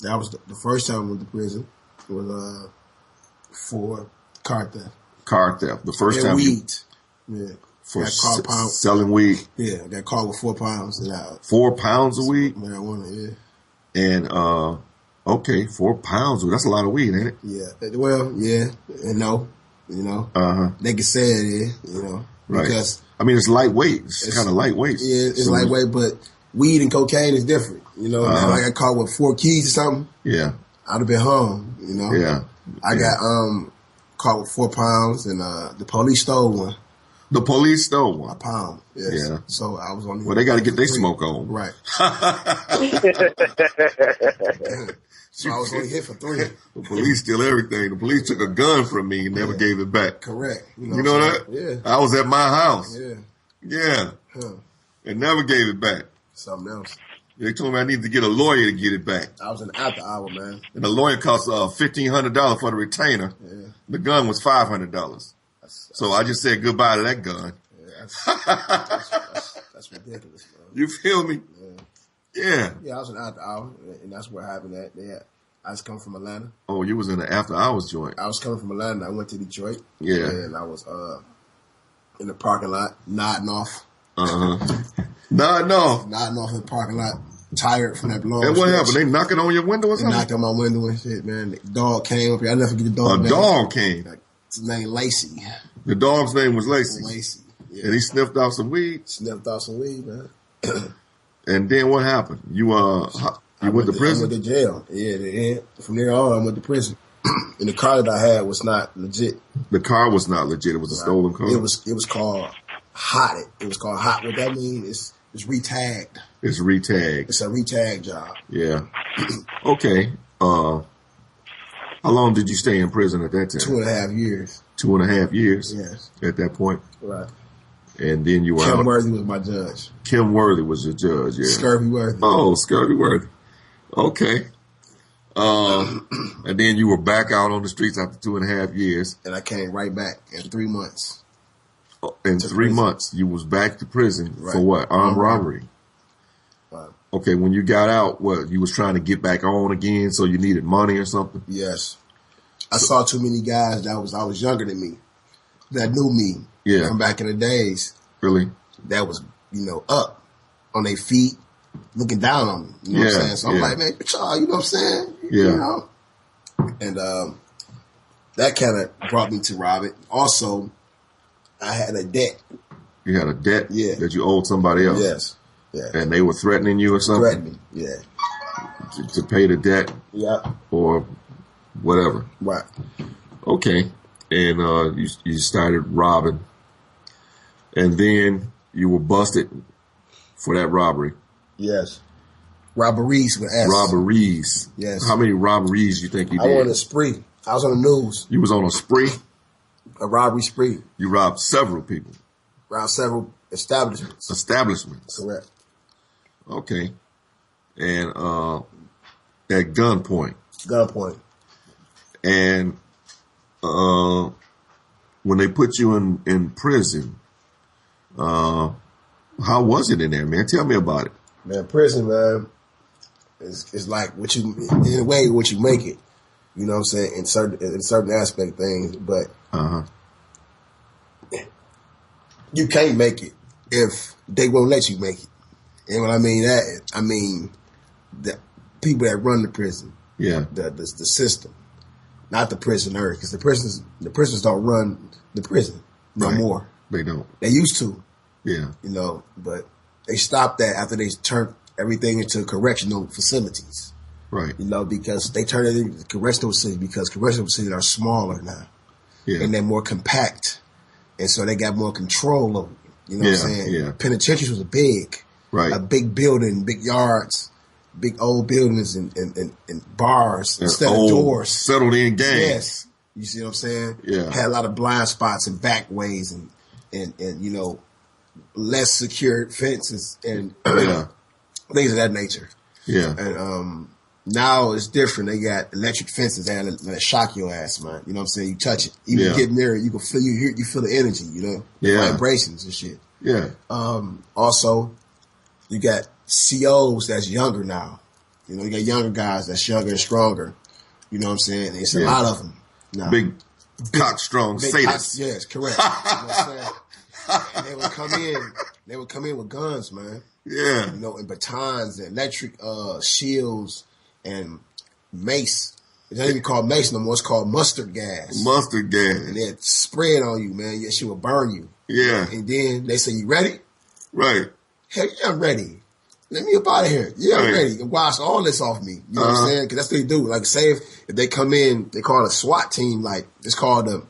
That was the first time I went to prison. It was For car theft. Car theft. The first time weed. Yeah. For selling weed. Yeah, I got caught with 4 pounds. 4 pounds of weed? Marijuana, yeah. And okay, 4 pounds. That's a lot of weed, ain't it? Yeah. Well, yeah and no. You know. They can say it is, you know. Right. Because I mean, it's lightweight. It's kind of lightweight. Yeah, it's lightweight, but weed and cocaine is different. You know, now I got caught with 4 keys or something. Yeah. I'd have been home, you know. Yeah. I got caught with 4 pounds, and the police stole one. The police stole one? A pound, yes. Yeah. So I was on. Well, they got to get their smoke on. Right. So I was only hit for 3. The police steal everything. The police took a gun from me and never gave it back. Correct. You know that? Yeah. I was at my house. Yeah. Yeah. Huh. And never gave it back. Something else. They told me I needed to get a lawyer to get it back. I was in after hour, man. And the lawyer cost $1,500 for the retainer. Yeah. The gun was $500. So I just said goodbye to that gun. Yeah, that's ridiculous, bro. You feel me? Yeah. Yeah, I was in after hour, and that's where happened at. I was coming from Atlanta. Oh, you was in the after hours joint. I was coming from Atlanta. I went to Detroit. Yeah. And I was in the parking lot, nodding off. Nodding off in the parking lot, tired from that long. And what happened? They knocking on your window or something? They knocked on my window and shit, man. The dog came up here. I never forget the dog. A dog came? His name Lacey. The dog's name was Lacey? Lacey, yeah. And he sniffed out some weed? Sniffed out some weed, man. And then what happened? You went to prison? I went to jail. Yeah, from there on, I went to prison. And the car that I had was not legit. The car was not legit. It was a stolen car? It was called Hot. It was called Hot. What that means is re-tagged. It's re-tagged. It's a re-tag job. Yeah. Okay. How long did you stay in prison at that time? 2.5 years. 2.5 years? Yes. At that point? Right. And then you were Kim out. Worthy was my judge. Kim Worthy was your judge, yeah. Scurvy Worthy. Oh, Scurvy Worthy. Okay. And then you were back out on the streets after 2.5 years. And I came right back in 3 months. In 3 months, you was back to prison for what? Armed robbery. Right. Okay, when you got out, what, you was trying to get back on again, so you needed money or something? Yes. I saw too many guys that I was younger than me, that knew me from back in the days. Really? That was, up on their feet, looking down on me. You know what I'm saying? So I'm like, man, y'all, you know what I'm saying? Yeah. You know? And that kind of brought me to rob it. Also, I had a debt. You had a debt that you owed somebody else? Yes. Yeah. And they were threatening you or something? Threatening, yeah. To pay the debt? Yeah. Or whatever? Right. Okay. And you started robbing. And then you were busted for that robbery. Yes. Robberies with S. Robberies. Yes. How many robberies you think you did? I was on a spree. I was on the news. You was on a spree? A robbery spree. You robbed several people? Robbed several establishments. Establishments? Correct. Okay. And at gunpoint? Gunpoint. And when they put you in prison, how was it in there, man? Tell me about it. Man, prison, man, is like in a way, what you make it. You know what I'm saying? In certain aspect of things, but you can't make it if they won't let you make it. And what I mean the people that run the prison, the system, not the prisoners, because the prisoners don't run the prison no more. They don't. They used to. Yeah. But they stopped that after they turned everything into correctional facilities. Right. Because they turned it into correctional facilities because correctional facilities are smaller now. Yeah. And they're more compact. And so they got more control over it. You know what I'm saying? Yeah. Penitentiaries was a big building, big yards, big old buildings and bars instead of doors. Settled in gangs. Yes. You see what I'm saying? Yeah. Had a lot of blind spots and back ways and less secured fences and things of that nature. Yeah. And now it's different. They got electric fences that shock your ass, man. You know what I'm saying? You touch it. Even you get near it, you can feel you feel the energy, the vibrations and shit. Yeah. Also, you got COs that's younger now. You got younger guys that's younger and stronger. You know what I'm saying? It's a lot of them now. cock-strong sadists. Yes, correct. You know what I'm saying? And they would come in with guns, man. Yeah. You know, and batons and electric shields and mace. It's not even called mace no more. It's called mustard gas. Mustard gas. And they'd spray it on you, man. Yeah, she would burn you. Yeah. And then they say, you ready? Right. Hell yeah, I'm ready. Let me up out of here. Yeah, I'm Right. ready. Wash all this off me. You know what I'm saying? Because that's what they do. Like, say if they come in, they call it a SWAT team. Like, it's called a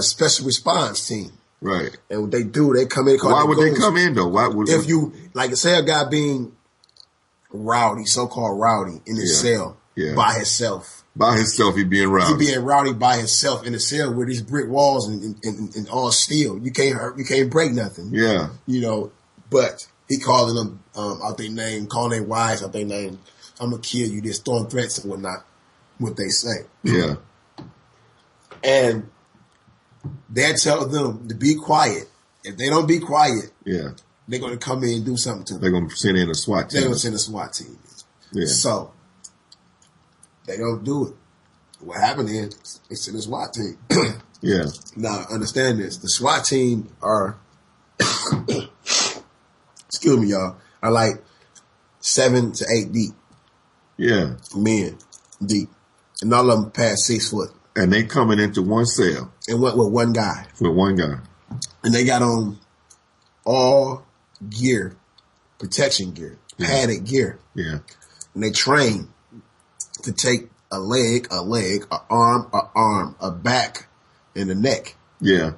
special response team. Right. And what they do, they come in. Why would they come in, though? Why would if you, like, say a guy being rowdy, so-called rowdy, in his cell by himself. By himself, he being rowdy. He being rowdy by himself in a cell with these brick walls and all steel. You can't break nothing. Yeah. You know, but he calling them out their name, calling their wives out their name. I'm gonna kill you. Just throwing threats and whatnot. What they say. Yeah. And they tell them to be quiet. If they don't be quiet, yeah, they're gonna come in and do something to them. They're gonna send in a SWAT team. They're gonna send a SWAT team. Yeah. So they don't do it. What happened is they send a SWAT team. Yeah. Now understand this: the SWAT team are, excuse me, y'all, are like 7 to 8 deep. Yeah. Men deep, and all of them past 6 foot. And they coming into one cell. And went with one guy. With one guy. And they got on all gear, protection gear, padded gear. Yeah. And they train to take a leg, an arm, a back, and a neck. Yeah.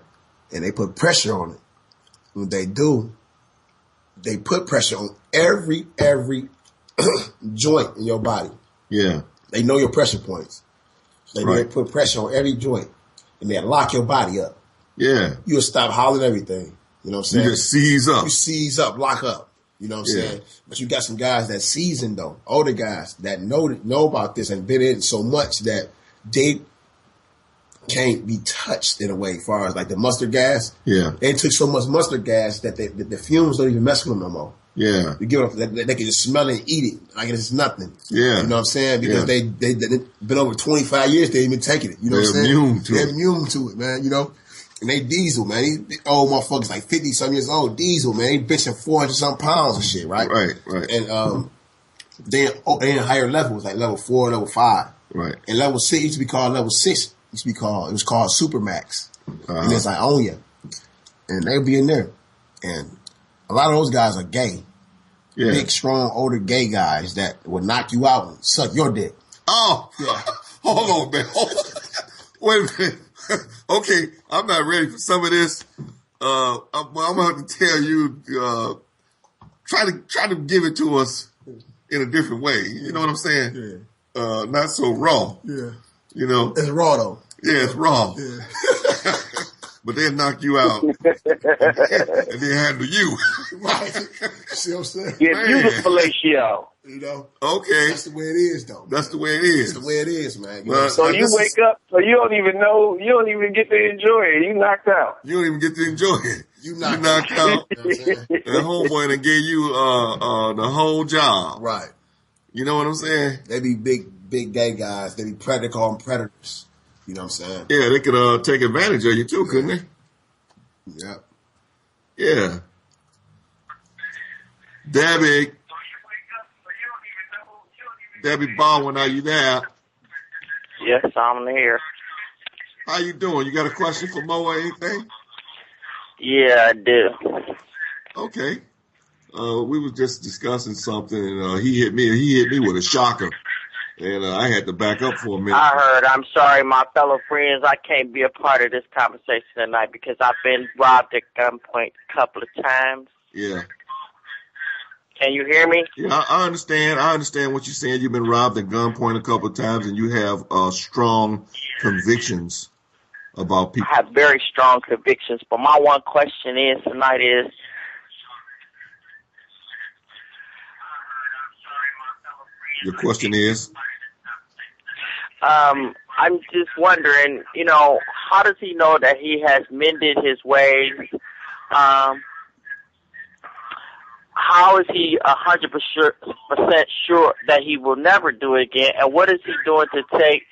And they put pressure on it. What they do, they put pressure on every joint in your body. Yeah. They know your pressure points. They Right. put pressure on every joint. And they lock your body up. Yeah. You'll stop hollering everything. You know what I'm saying? You just seize up. You seize up, lock up. You know what I'm saying? But you got some guys that seasoned though, older guys that know about this and been in so much that they can't be touched in a way as far as like the mustard gas. Yeah. They took so much mustard gas that the fumes don't even mess with them no more. Yeah. You give them, they can just smell it and eat it like it's nothing. Yeah. You know what I'm saying? Because they been over 25 years, they ain't been taking it. You know what I'm saying? They're immune to it, man. You know? And they diesel, man. These old motherfuckers like 50-some years old, diesel, man. They benching 400-some pounds and shit, right? Right. And they in higher levels, like level 4, level 5. Right. And level 6 used to be called level 6. It was called Supermax. And it's like on you. And they'll be in there. And a lot of those guys are gay. Yeah. Big, strong, older gay guys that will knock you out and suck your dick. Oh, yeah. Hold on, man. Wait a minute. Okay, I'm not ready for some of this. I'm gonna have to tell you. Try to give it to us in a different way. You know what I'm saying? Yeah. Not so raw. Yeah. You know. It's raw though. Yeah, it's raw. Yeah. But they'll knock you out and then handle you. Right. See what I'm saying? Yeah, you the fellatio. You know? Okay. That's the way it is, though. That's the way it is. That's the way it is, man. Well, so you wake up, so you don't even get to enjoy it. You knocked out. You don't even get to enjoy it. You knocked out. You know what I'm saying? That homeboy done gave you the whole job. Right. You know what I'm saying? They be big gay guys. They be call them predators. You know what I'm saying? Yeah, they could take advantage of you too, couldn't they? Yeah. Yeah. Debbie Baldwin, are you there? Yes, I'm here. How you doing? You got a question for Mo or anything? Yeah, I do. Okay. We were just discussing something, and he hit me with a shocker, and I had to back up for a minute. I heard. I'm sorry, my fellow friends. I can't be a part of this conversation tonight because I've been robbed at gunpoint a couple of times. Yeah. Can you hear me? Yeah, I understand. I understand what you're saying. You've been robbed at gunpoint a couple of times, and you have strong convictions about people. I have very strong convictions, but my one question is tonight is, your question is? I'm just wondering, how does he know that he has mended his ways? How is he 100% sure that he will never do it again? And what is he doing to take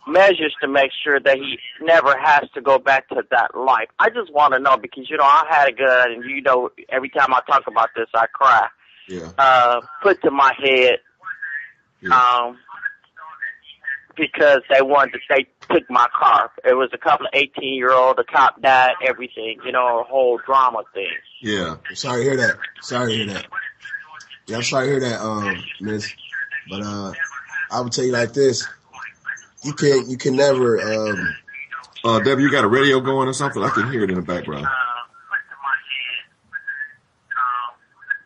measures to make sure that he never has to go back to that life. I just want to know because, I had a gun, and, every time I talk about this, I cry. Yeah. Put to my head, because they took my car. It was a couple of 18-year-old, the cop died, everything, a whole drama thing. Yeah. Sorry to hear that. Yeah, I'm sorry to hear that, Miss. But I would tell you like this. You can never Debbie, you got a radio going or something? I can hear it in the background.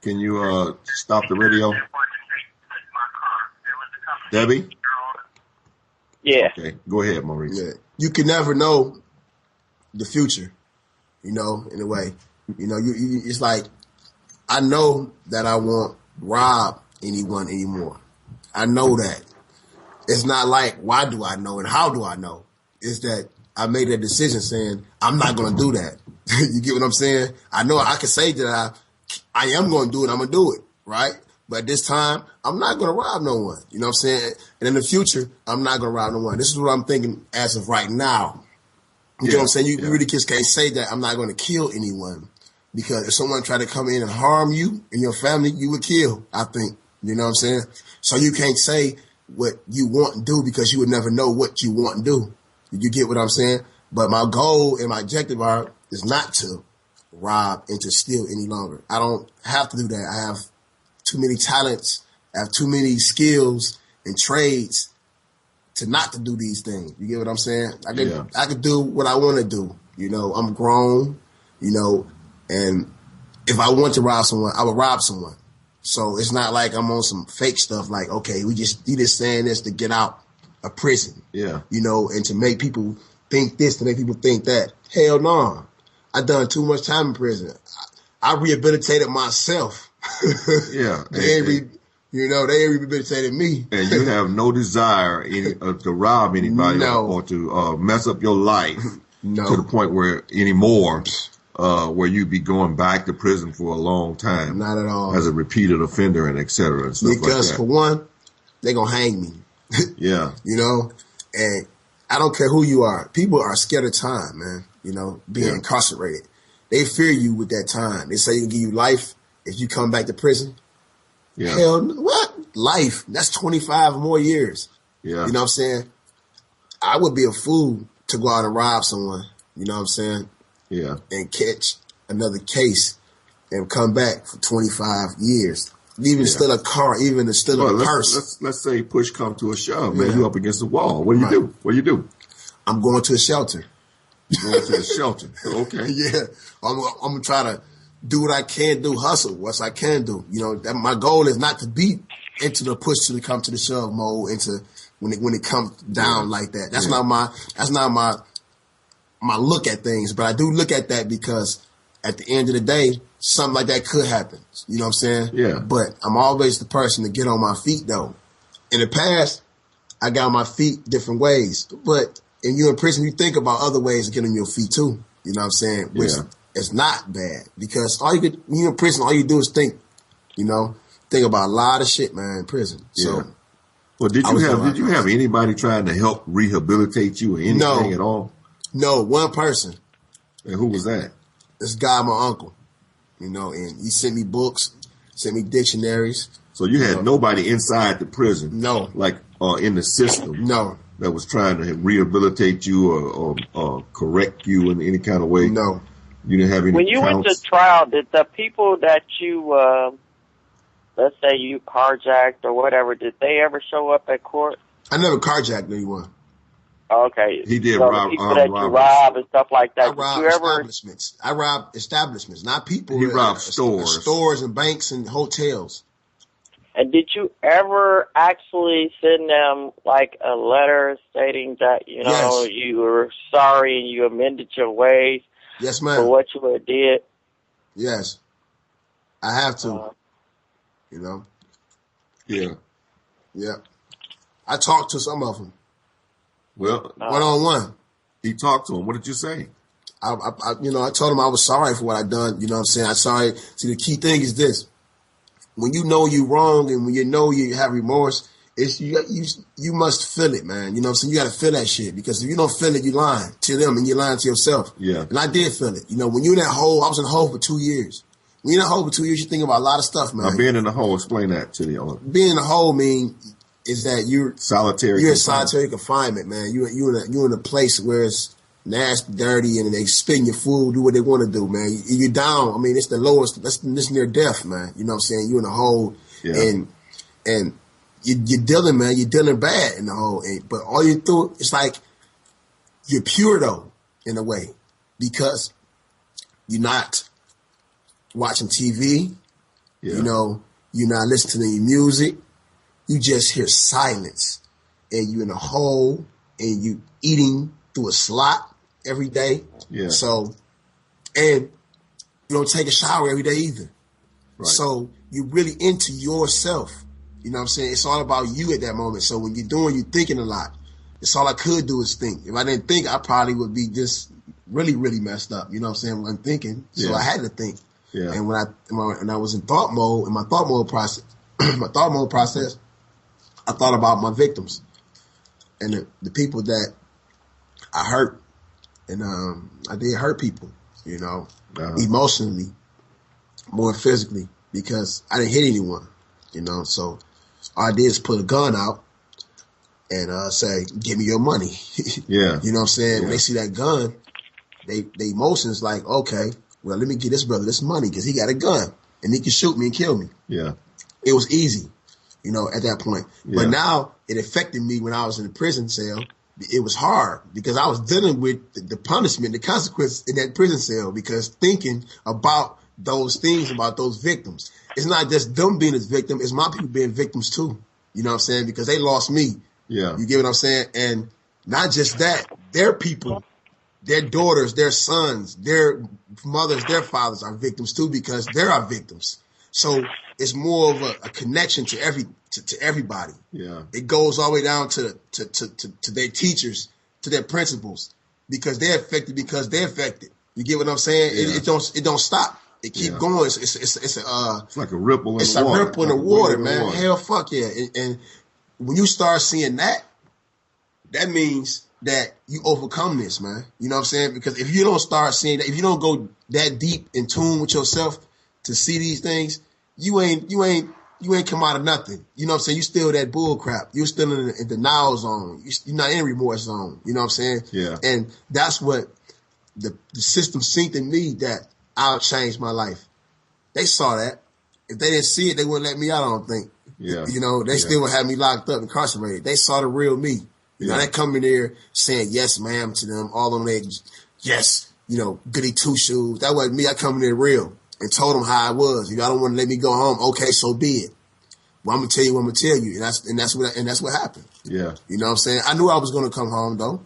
Can you stop the radio? Debbie? Yeah. Okay, go ahead, Maurice. Yeah. You can never know the future, in a way. It's like, I know that I won't rob anyone anymore. I know that. It's not like, why do I know and how do I know? It's that I made that decision saying, I'm not going to do that. You get what I'm saying? I know I can say that I am going to do it. I'm going to do it, right? But at this time, I'm not going to rob no one. You know what I'm saying? And in the future, I'm not going to rob no one. This is what I'm thinking as of right now. You know what I'm saying? You really just can't say that I'm not going to kill anyone. Because if someone tried to come in and harm you and your family, you would kill, I think. You know what I'm saying? So you can't say what you want to do because you would never know what you want to do. You get what I'm saying? But my goal and my objective is not to rob and to steal any longer. I don't have to do that. I have too many talents. I have too many skills and trades to not to do these things. You get what I'm saying? I could do what I want to do. I'm grown, and if I want to rob someone, I would rob someone. So it's not like I'm on some fake stuff like, okay, you just saying this to get out of prison. Yeah. And to make people think this, to make people think that. Hell no. I done too much time in prison. I rehabilitated myself. Yeah. They rehabilitated me. And you have no desire to rob anybody or to mess up your life to the point where where you'd be going back to prison for a long time. Not at all. As a repeated offender and et cetera and stuff like that. Because for one, they're going to hang me. Yeah. And I don't care who you are. People are scared of time, man, being incarcerated. They fear you with that time. They say they can give you life if you come back to prison. Yeah. Hell, what? Life. That's 25 more years. Yeah. You know what I'm saying? I would be a fool to go out and rob someone. You know what I'm saying? Yeah. And catch another case and come back for 25 years. Even steal a car, even to steal a purse. Let's say push come to a shove, man. You up against the wall. What do you do? What do you do? I'm going to a shelter. Going to a shelter. Okay. Yeah. I'm going to try to do what I can do, hustle what I can do. My goal is not to be into the push to come to the shove mode, into when it comes down like that. That's not my look at things, but I do look at that because at the end of the day, something like that could happen. You know what I'm saying? Yeah. But I'm always the person to get on my feet, though. In the past, I got on my feet different ways. But in you in prison, you think about other ways to get on your feet, too. You know what I'm saying? Which is not bad. Because when you're in prison, all you do is think. Think about a lot of shit, man, in prison. So, well, did you have anybody trying to help rehabilitate you or anything at all? No, one person. And who was that? This guy, my uncle. And he sent me books, sent me dictionaries. So you had nobody inside the prison? No. Like in the system? No. That was trying to rehabilitate you or correct you in any kind of way? No. You didn't have any When you went to trial, did the people that you, let's say you carjacked or whatever, did they ever show up at court? I never carjacked anyone. Okay. He did so rob people that you rob and stuff like that. I robbed establishments, not people. He robbed stores. Stores and banks and hotels. And did you ever actually send them like a letter stating that, you were sorry and you amended your ways? Yes, ma'am. For what you had did? Yes. I have to. Yeah. Yeah. I talked to some of them. Well, one-on-one. He talked to him. What did you say? I told him I was sorry for what I done. You know what I'm saying? I'm sorry. See, the key thing is this. When you know you're wrong and when you know you have remorse It's you must feel it, man. You know what I'm saying? You got to feel that shit, because if you don't feel it, you lying to them and you're lying to yourself. Yeah. And I did feel it. You know, when you're in that hole, I was in the hole for 2 years. When you're in that hole for 2 years, you think about a lot of stuff, man. Now, being in the hole, explain that to the owner. Being in the hole is that you're in solitary confinement, man. You're in a place where it's nasty, dirty, and they spin your food, do what they want to do, man. You're down. I mean, it's the lowest. That's near death, man. You know what I'm saying? You're in a hole, and you're dealing, man. You're dealing bad in the hole. But all you do, it's like you're pure though, in a way, because you're not watching TV. Yeah. You know, you're not listening to music. You just hear silence, and you in a hole, and you eating through a slot every day. Yeah. So, and you don't take a shower every day either. Right. So you're really into yourself. You know what I'm saying? It's all about you at that moment. So when you're thinking a lot. It's all I could do is think. If I didn't think, I probably would be just really, really messed up. You know what I'm saying? When I'm thinking. So I had to think. Yeah. And when I was in thought mode, my thought mode process, I thought about my victims and the people that I hurt. And I did hurt people, you know, emotionally, more physically, because I didn't hit anyone, you know. So all I did is put a gun out and say, give me your money. Yeah. You know what I'm saying? Yeah. When they see that gun, they emotions like, okay, well, let me get this brother this money because he got a gun and he can shoot me and kill me. Yeah. It was easy, you know, at that point. Yeah. But now it affected me when I was in the prison cell. It was hard because I was dealing with the punishment, the consequence in that prison cell, because thinking about those things, about those victims. It's not just them being a victim, it's my people being victims too. You know what I'm saying? Because they lost me. Yeah. You get what I'm saying? And not just that, their people, their daughters, their sons, their mothers, their fathers are victims too, because they're our victims. So it's more of a connection to everybody. Yeah. It goes all the way down to their teachers, to their principals, because they're affected because they're affected. You get what I'm saying? Yeah. It don't stop. It keep going. It's like a ripple in the water. It's a ripple in the water, man. Hell, fuck yeah. And when you start seeing that means that you overcome this, man. You know what I'm saying? Because if you don't start seeing that, if you don't go that deep in tune with yourself to see these things, you ain't come out of nothing. You know what I'm saying? You still that bull crap. You're still in the denial zone. You're not in remorse zone. You know what I'm saying? Yeah. And that's what the system synced in me, that I'll change my life. They saw that. If they didn't see it, they wouldn't let me out, I don't think. Yeah. You know, they still would have me locked up, incarcerated. They saw the real me. You know, they come in there saying yes, ma'am, to them, all on their, yes, you know, goody two shoes. That wasn't me. I come in there real and told them how I was. Y'all don't want to let me go home. Okay, so be it. Well, I'm gonna tell you what I'm gonna tell you, and that's what happened. Yeah. You know what I'm saying? I knew I was gonna come home though,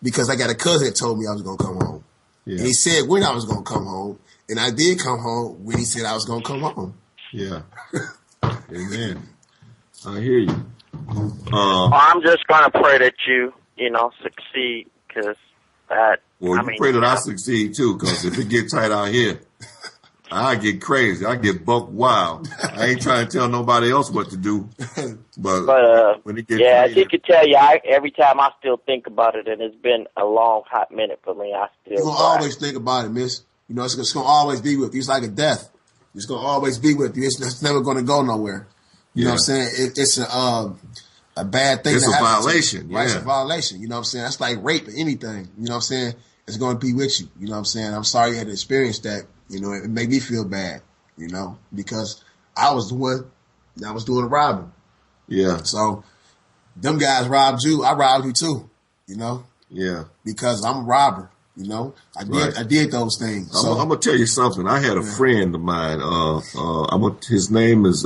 because I got a cousin that told me I was gonna come home. Yeah. And he said when I was gonna come home, and I did come home when he said I was gonna come home. Yeah. Amen. I hear you. I'm just gonna pray that you succeed, because that. Well, you pray that I succeed too, because if it get tight out here, I get crazy. I get buck wild. I ain't trying to tell nobody else what to do, but when it gets tight, he could tell you. Every time I still think about it, and it's been a long, hot minute for me. I still. You're gonna always think about it, miss. You know, it's gonna always be with you. It's like a death. It's gonna always be with you. It's never gonna go nowhere. You know what I'm saying? It's a bad thing. It's a violation. Right? It's a violation. You know what I'm saying? That's like rape or anything. You know what I'm saying? It's going to be with you. You know what I'm saying? I'm sorry you had to experience that. You know, it made me feel bad, you know, because I was the one that was doing the robbing. Yeah. So them guys robbed you. I robbed you too, you know? Yeah. Because I'm a robber, you know? I did those things. So, I'm going to tell you something. I had a friend of mine. His name is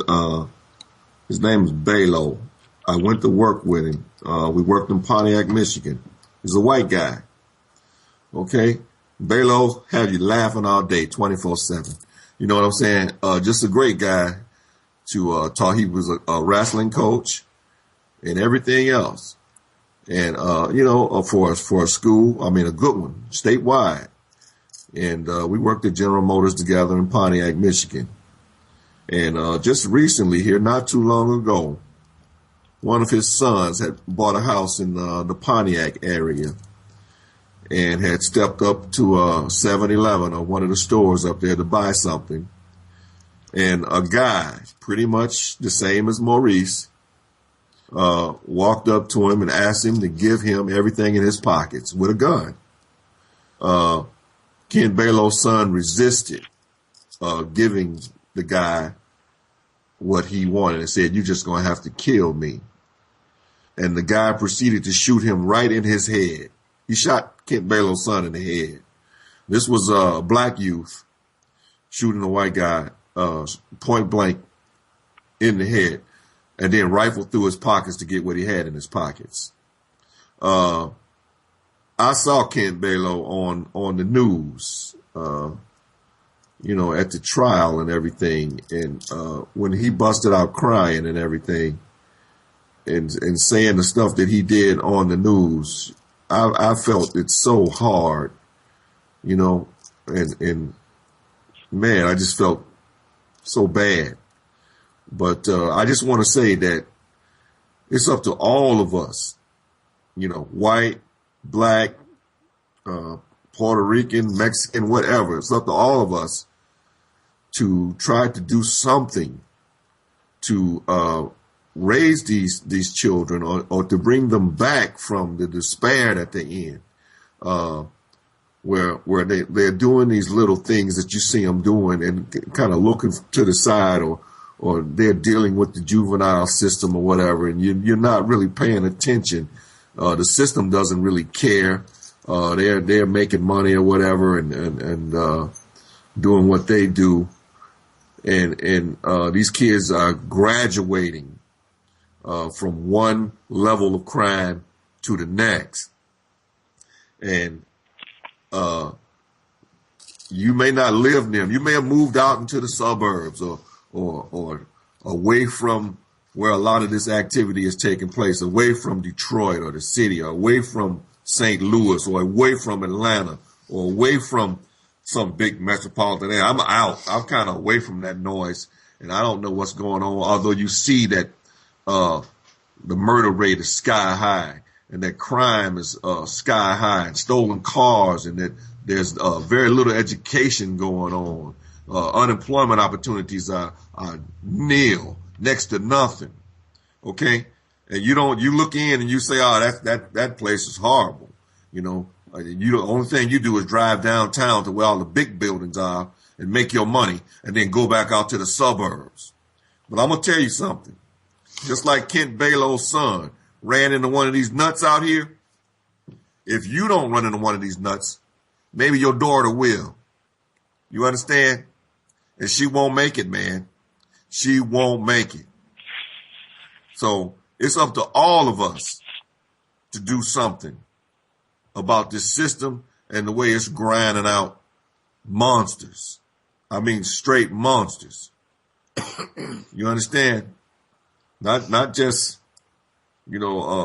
Balo. I went to work with him. We worked in Pontiac, Michigan. He's a white guy. Okay? Balo have you laughing all day, 24/7. You know what I'm saying? Just a great guy to talk. He was a wrestling coach and everything else. And, for a school, I mean, a good one, statewide. And we worked at General Motors together in Pontiac, Michigan. And just recently here, not too long ago, one of his sons had bought a house in the Pontiac area and had stepped up to 7-Eleven or one of the stores up there to buy something. And a guy, pretty much the same as Maurice, walked up to him and asked him to give him everything in his pockets with a gun. Ken Balo's son resisted giving the guy what he wanted and said, "You're just going to have to kill me." And the guy proceeded to shoot him right in his head. He shot Kent Balo's son in the head. This was a black youth shooting a white guy point blank in the head, and then rifled through his pockets to get what he had in his pockets. I saw Kent Balo on the news, at the trial and everything. And when he busted out crying and everything and saying the stuff that he did on the news, I felt it so hard, and man, I just felt so bad. But I just want to say that it's up to all of us, white, black, Puerto Rican, Mexican, whatever. It's up to all of us to try to do something to raise these children or to bring them back from the despair that they're in, where they're doing these little things that you see them doing and kind of looking to the side, or they're dealing with the juvenile system or whatever, and you're not really paying attention. The system doesn't really care. They're making money or whatever and doing what they do. And these kids are graduating from one level of crime to the next. And you may not live near them. You may have moved out into the suburbs or away from where a lot of this activity is taking place, away from Detroit or the city, or away from St. Louis, or away from Atlanta, or away from some big metropolitan area. I'm out. I'm kind of away from that noise, and I don't know what's going on, although you see that the murder rate is sky high, and that crime is sky high, and stolen cars, and that there's very little education going on. Unemployment opportunities are nil, next to nothing. Okay, and you look in and you say, "Oh, that place is horrible." The only thing you do is drive downtown to where all the big buildings are and make your money, and then go back out to the suburbs. But I'm gonna tell you something. Just like Kent Balo's son ran into one of these nuts out here, if you don't run into one of these nuts, maybe your daughter will. You understand? And she won't make it, man. She won't make it. So it's up to all of us to do something about this system and the way it's grinding out monsters. I mean, straight monsters. You understand? Not just,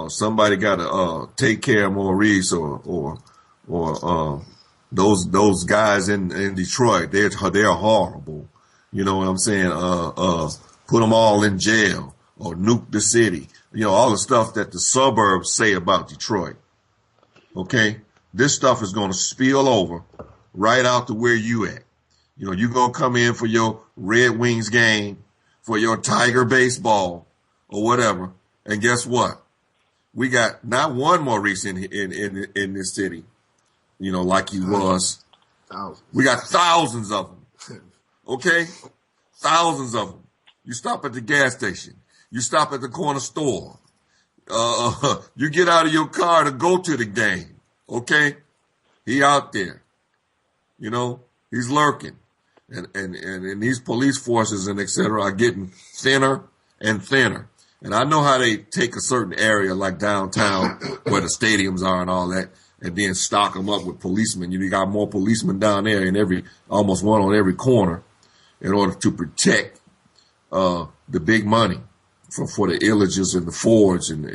somebody got to take care of Maurice or those guys in Detroit. They're horrible. You know what I'm saying? Put them all in jail or nuke the city. All the stuff that the suburbs say about Detroit. Okay? This stuff is going to spill over right out to where you at. You're going to come in for your Red Wings game, for your Tiger baseball or whatever. And guess what? We got not one Maurice in this city, like he was. We got thousands of them. Okay? Thousands of them. You stop at the gas station. You stop at the corner store. You get out of your car to go to the game. Okay? He out there. He's lurking. And these police forces and et cetera are getting thinner and thinner. And I know how they take a certain area like downtown where the stadiums are and all that, and then stock them up with policemen. You got more policemen down there in almost one on every corner in order to protect the big money for the Illiges and the Fords and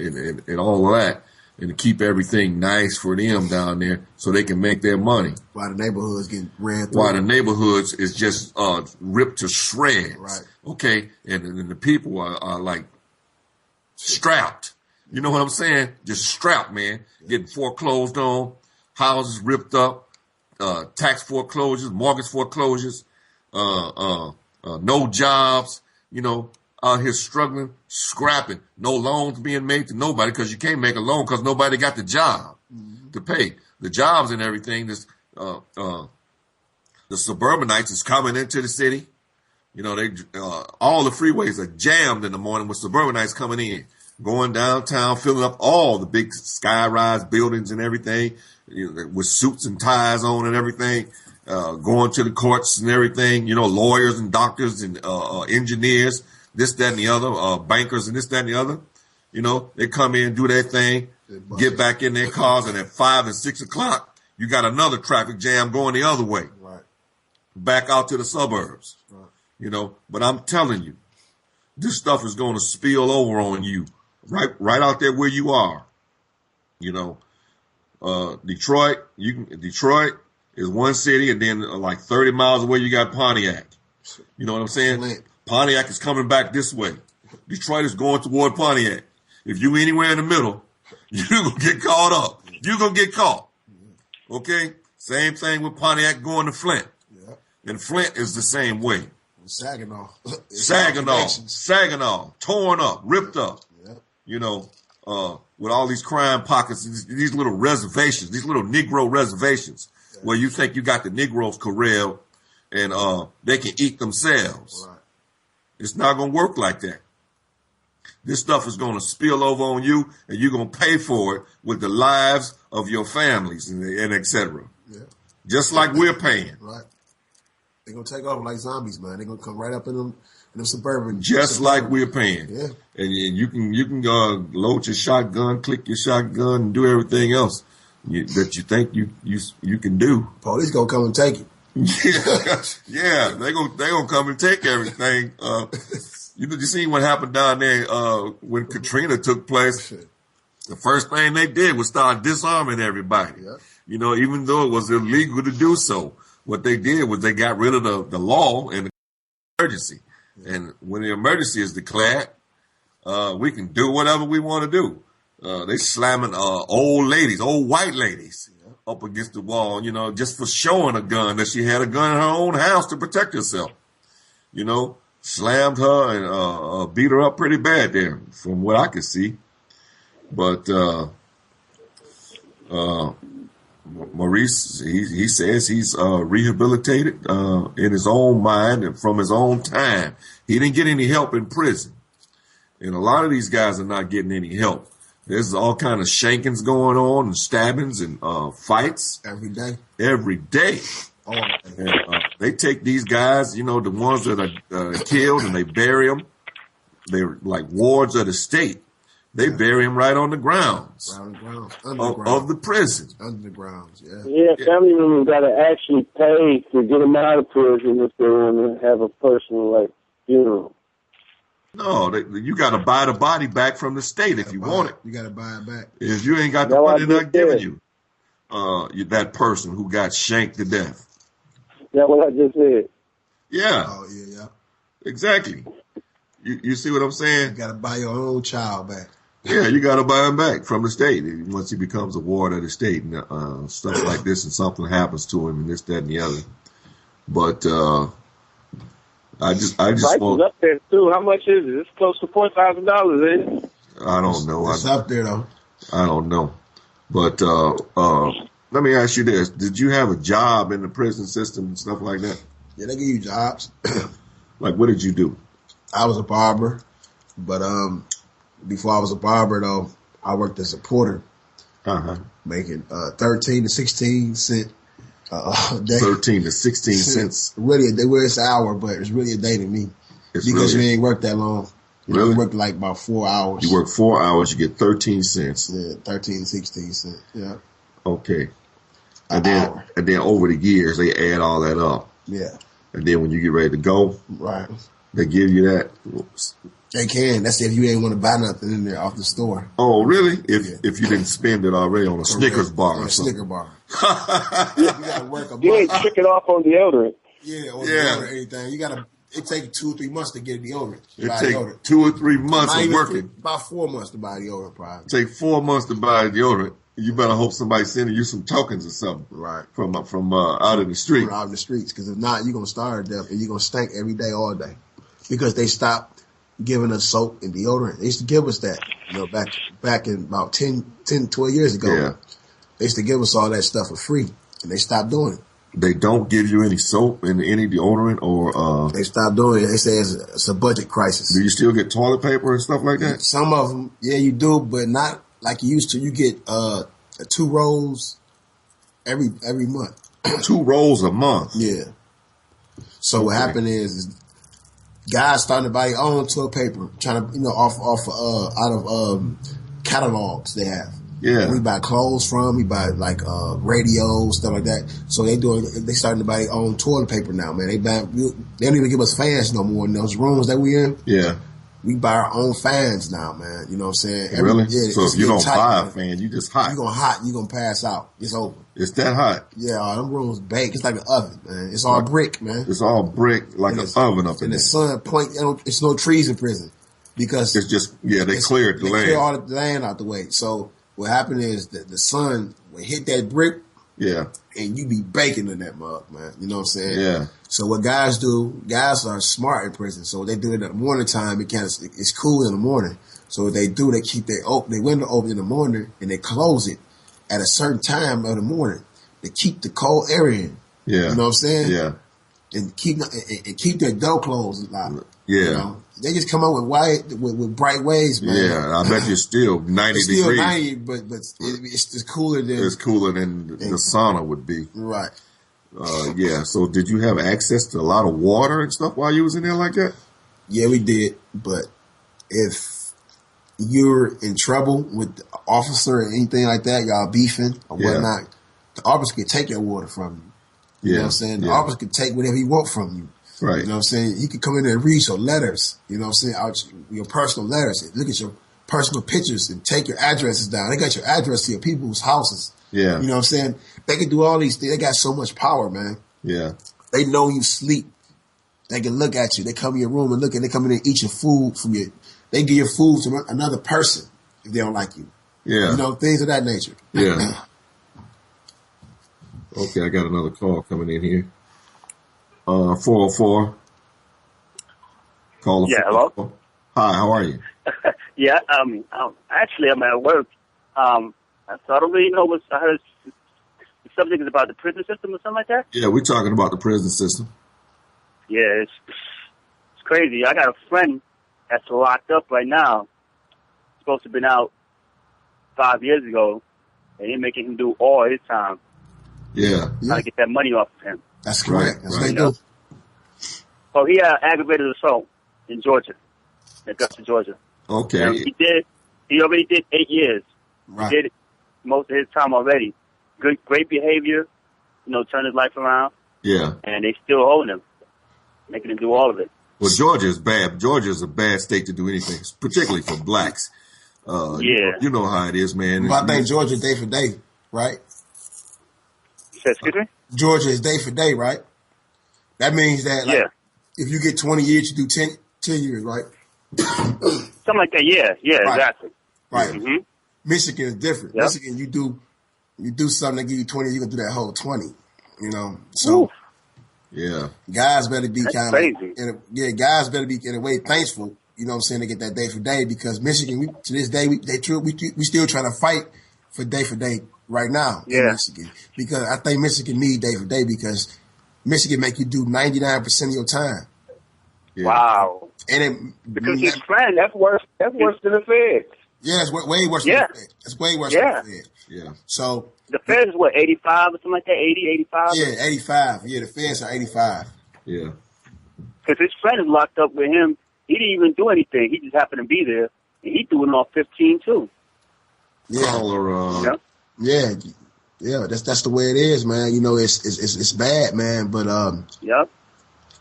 all of that, and to keep everything nice for them down there so they can make their money. While the neighborhoods get ran through. While the neighborhoods is just ripped to shreds. Right. Okay? And the people are like strapped. You know what I'm saying? Just strapped, man. Getting foreclosed on, houses ripped up, tax foreclosures, mortgage foreclosures, no jobs, you know, out here struggling, scrapping, no loans being made to nobody because you can't make a loan because nobody got the job to pay. The jobs and everything, the suburbanites is coming into the city. You know, all the freeways are jammed in the morning with suburbanites coming in, going downtown, filling up all the big sky-rise buildings and everything, you know, with suits and ties on and everything, going to the courts and everything, you know, lawyers and doctors and engineers, this, that, and the other, bankers and this, that, and the other. You know, they come in, do their thing, get back in their cars, and at 5 and 6 o'clock, you got another traffic jam going the other way, back out to the suburbs. You know, but I'm telling you, this stuff is going to spill over on you right out there where you are. You know, Detroit is one city, and then like 30 miles away you got Pontiac. You know what I'm saying? Pontiac is coming back this way. Detroit is going toward Pontiac. If you anywhere in the middle, you're going to get caught up. You're going to get caught. Okay? Same thing with Pontiac going to Flint. And Flint is the same way. Saginaw, torn up, ripped up, you know, with all these crime pockets, these little reservations, these little Negro reservations, where you think you got the Negroes corralled and they can eat themselves. It's not going to work like that. This stuff is going to spill over on you, and you're going to pay for it with the lives of your families and et cetera. Just like we're paying. They're going to take over like zombies, man. They're going to come right up in them suburban. Just like we're paying. And you can load your shotgun, click your shotgun, and do everything else that you think you can do. Police going to come and take it. Yeah, they're gonna come and take everything. You seen what happened down there when Katrina took place? The first thing they did was start disarming everybody. You know, even though it was illegal to do so. What they did was they got rid of the law and the emergency. And when the emergency is declared, we can do whatever we want to do. They slamming old white ladies up against the wall, you know, just for showing a gun, that she had a gun in her own house to protect herself. You know, slammed her and beat her up pretty bad there, from what I could see. But Maurice, he says he's rehabilitated in his own mind and from his own time. He didn't get any help in prison. And a lot of these guys are not getting any help. There's all kind of shankings going on and stabbings and fights. Every day. Every day. And, they take these guys, you know, the ones that are killed, and they bury them. They're like wards of the state. They bury him right on the grounds, of the prison. Under the grounds, Yeah, family members got to actually pay to get them out of prison if they want to have a personal, funeral. No, you got to buy the body back from the state if you want it. You got to buy it back. If you ain't got the money, they're not giving you that person who got shanked to death. That's what I just said. Yeah. Oh, yeah. Exactly. You see what I'm saying? You got to buy your own child back. Yeah, you got to buy him back from the state once he becomes a ward of the state and stuff like this, and something happens to him and this, that, and the other. But I just want up there too. How much is it? It's close to $4,000, ain't it? I don't know. It's up there though. I don't know. But let me ask you this: did you have a job in the prison system and stuff like that? Yeah, they give you jobs. Like, what did you do? I was a barber, but before I was a barber though, I worked as a porter, making 13 to 16 cents a day. 13 to 16 cents. Really, it's an hour, but it's really a day to me because you ain't worked that long. You work like about 4 hours. You work 4 hours, you get 13 cents. Yeah, 13 to 16 cents. Yeah. Okay. And then over the years they add all that up. Yeah. And then when you get ready to go, right, they give you that. They can. That's if you ain't want to buy nothing in there off the store. Oh, really? If you didn't spend it already on a Snickers bar or something. Snickers bar. You gotta work a month. You ain't trick it off on deodorant. Yeah, or deodorant, anything. You gotta it take 2 or 3 months to get deodorant. It take 2 or 3 months of working. About 4 months to buy deodorant, probably. Take 4 months to buy deodorant. You better hope somebody's sending you some tokens or something. Right. From out in the street. From out in the streets. Because if not, you're going to starve to death and you're going to stink every day, all day. Because they stopped giving us soap and deodorant. They used to give us that, back in about 10, 12 years ago. Yeah. They used to give us all that stuff for free. And they stopped doing it. They don't give you any soap and any deodorant or... They stopped doing it. They say it's a budget crisis. Do you still get toilet paper and stuff like that? Some of them, yeah, you do, but not like you used to. You get 2 rolls every month. 2 rolls a month? Yeah. So what happened is guys starting to buy their own toilet paper, trying to, out of catalogs they have. Yeah. We buy clothes from, we buy like radios, stuff like that. So they starting to buy their own toilet paper now, man. They don't even give us fans no more in those rooms that we in. Yeah. We buy our own fans now, man. You know what I'm saying? Really? Yeah, so if you don't buy a fan, you just hot. You're gonna pass out. It's over. It's that hot? Yeah, them rooms baked. It's like an oven, man. It's all brick, man. It's all brick like an oven up in there. And the sun it's no trees in prison because it's just they cleared the land. They clear all the land out the way. So what happened is that the sun will hit that brick. Yeah. And you be baking in that mug, man. You know what I'm saying? Yeah. So what guys are smart in prison. So they do it in the morning time. It's cool in the morning. So what they do, they keep their window open in the morning and they close it at a certain time of the morning to keep the cold air in. Yeah. You know what I'm saying? Yeah. And keep their door closed. Yeah. You know? They just come out with bright waves, man. Yeah, I bet you're still 90 degrees. Still 90, but it's just cooler than... It's cooler than the sauna would be. Right. Yeah, so did you have access to a lot of water and stuff while you was in there like that? Yeah, we did, but if you're in trouble with the officer or anything like that, y'all beefing or whatnot, the officer can take your water from you. You know what I'm saying? The officer can take whatever he want from you. Right. You know what I'm saying? You can come in there and read your letters, you know what I'm saying, your personal letters. Look at your personal pictures and take your addresses down. They got your address to your people's houses. Yeah. You know what I'm saying? They can do all these things. They got so much power, man. Yeah. They know you sleep. They can look at you. They come in your room and look, and they come in and eat your food from you. They give your food to another person if they don't like you. Yeah. You know, things of that nature. Yeah. Okay, I got another call coming in here. 404. Call. Yeah, hello? Hi, how are you? Yeah, actually, I'm at work. So I don't really know I heard the subject is about the prison system or something like that? Yeah, we're talking about the prison system. Yeah, it's crazy. I got a friend that's locked up right now. Supposed to have been out 5 years ago, and they're making him do all his time. Yeah. Trying to get that money off of him. That's correct. That's what they do. So he aggravated assault in Georgia, in Augusta, Georgia. Okay. And he already did 8 years. Right. He did most of his time already. Great behavior, turned his life around. Yeah. And they still hold him, making him do all of it. Well, Georgia is bad. Georgia is a bad state to do anything, particularly for blacks. You know how it is, man. But I think Georgia day for day, right? Excuse me? Georgia is day for day, right? That means that if you get 20 years, you do 10 years, right? Something like that, yeah, right. Exactly. Right. Mm-hmm. Michigan is different. Yep. Michigan, you do something that give you 20, you can do that whole 20, So, oof. Yeah. Guys better be kind of, guys better be in a way thankful, you know what I'm saying, to get that day for day, because Michigan, to this day, we still trying to fight for day right now in Michigan, because I think Michigan need day for day because Michigan make you do 99% of your time. Yeah. Wow. And because his friend, that's worse than the feds. Yeah, it's way worse than the feds. It's way worse than the feds. Yeah. So the feds is what, 85 or something like that? 80, 85? Yeah, 85. Yeah, the feds are 85. Yeah. Because his friend is locked up with him. He didn't even do anything. He just happened to be there. And he doing off 15 too. Yeah. Yeah, that's the way it is, man. It's bad, man. But a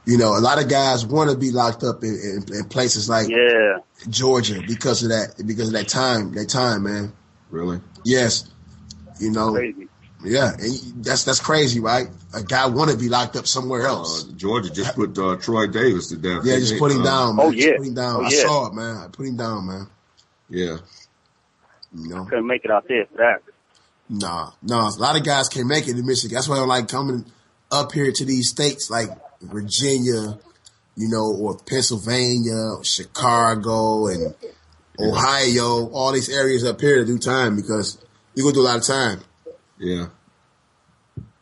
lot of guys want to be locked up in places like Georgia because of that time, man. Really? Yes. Crazy. Yeah, and that's crazy, right? A guy want to be locked up somewhere else. Georgia just put Troy Davis to death. Yeah, just put him down, man. Oh, yeah. Just put him down. I saw it, man. I put him down, man. Yeah. You know? Couldn't make it out there for that. No. A lot of guys can't make it in Michigan. That's why I like coming up here to these states like Virginia, you know, or Pennsylvania, or Chicago, and Ohio, all these areas up here to do time because you're going to do a lot of time. Yeah.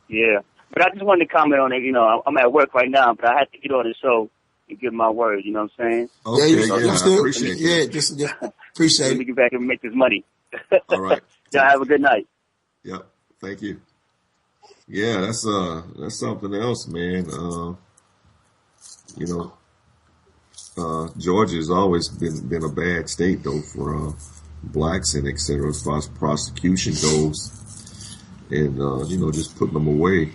Yeah. But I just wanted to comment on it. You know, I'm at work right now, but I had to get on the show and give my word. You know what I'm saying? Okay, I appreciate that. Yeah, just appreciate it. Let me get back and make this money. All right. Y'all have a good night. Yep. Thank you. Yeah, that's something else, man. You know, Georgia has always been a bad state though for blacks and et cetera as far as prosecution goes, and you know, just putting them away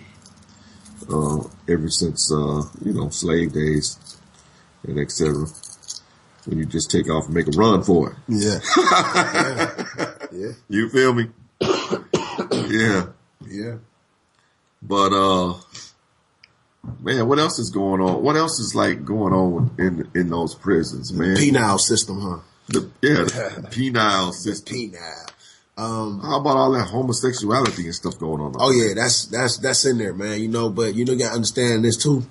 ever since you know, slave days and et cetera. When you just take off and make a run for it. Yeah. You feel me? Yeah. But man, what else is going on? What else is like going on in those prisons, man? The penile system, huh? The penile system. Penile. How about all that homosexuality and stuff going on? Oh yeah, that's in there, man. You know, but you know, you gotta understand this too.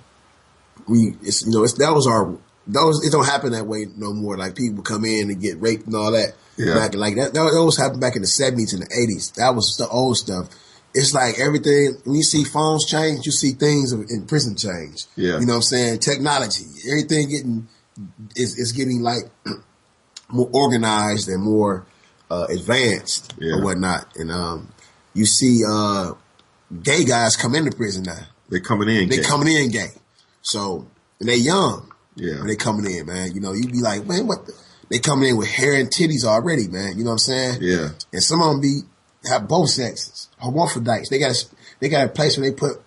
It don't happen that way no more. Like people come in and get raped and all that. Yeah. Back like that always happened back in the 70s and the 80s. That was the old stuff. It's like everything, when you see phones change, you see things in prison change. Yeah. You know what I'm saying? Technology. Everything is getting like more organized and more advanced or whatnot. And you see gay guys come into prison now. They're coming in gay. So, and they young. Yeah. When they coming in, man. You know, you be like, man, what the? They coming in with hair and titties already, man. You know what I'm saying? Yeah. And some of them have both sexes, hermaphrodites. They got a place where they put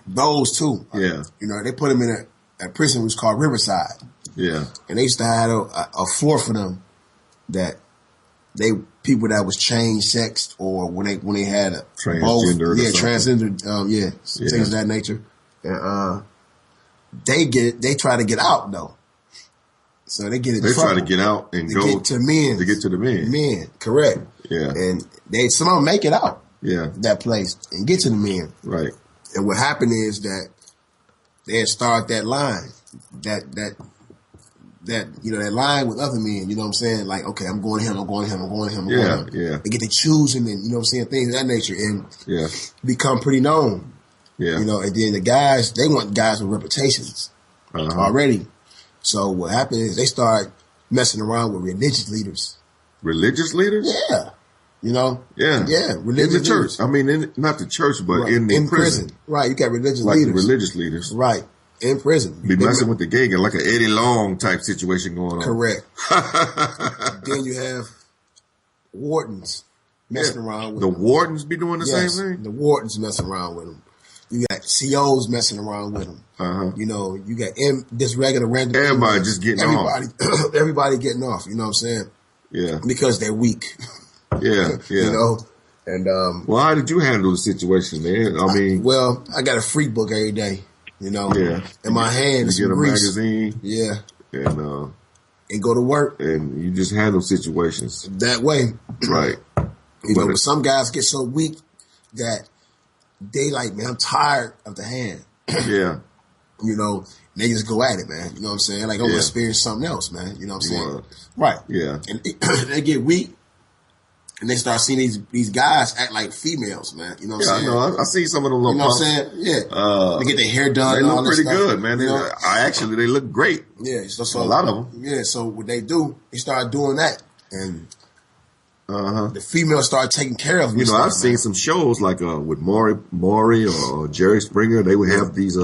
those too. Yeah. You know, they put them in a prison which was called Riverside. Yeah. And they used to have a floor for them that people that was changed sex or when they had a transgender, transgender, things of that nature. And they try to get out though. So they get in trouble. They try to get out and go get to men. To get to the men. Men, correct. Yeah. And some of them make it out. Yeah. That place and get to the men. Right. And what happened is that they had started that line, that you know, that line with other men. You know what I'm saying? Like, okay, I'm going to him. I'm going to him. I'm going to him. I'm going to him. Yeah. They get to choosing and you know what I'm saying, things of that nature, and yeah, become pretty known. Yeah. You know, and then the guys, they want guys with reputations already. So what happened is they start messing around with religious leaders. Religious leaders? Yeah. You know? Yeah. Yeah. Religious in the church. I mean, not the church, but in the prison. Right. You got religious like leaders. The religious leaders. Right. In prison. Be messing with the gay guy, like an Eddie Long type situation going on. Correct. Then you have wardens messing around with the them. Wardens be doing the same thing? The wardens messing around with them. You got COs messing around with them. You know, you got just regular random. Everybody just getting off. Everybody getting off. You know what I'm saying? Yeah. Because they're weak. Yeah. You know? And well, how did you handle the situation, man? I mean, I got a free book every day. You know? Yeah. In my hand, you get a magazine. Yeah. And go to work. And you just handle situations that way. Right. You know, but some guys get so weak that they like, man, I'm tired of the hand. Yeah. You know, they just go at it, man. You know what I'm saying? Like, I'm going to experience something else, man. You know what I'm saying? Right. Yeah. And they get weak, and they start seeing these guys act like females, man. You know what I'm saying? I know. I see some of them little You know what I'm saying? Yeah. They get their hair done. They and all look pretty stuff. good, man. They look great. Yeah. So a lot of them. Yeah. So what they do, they start doing that. And the females start taking care of them. You know, I've seen some shows like with Maury or Jerry Springer. They would have these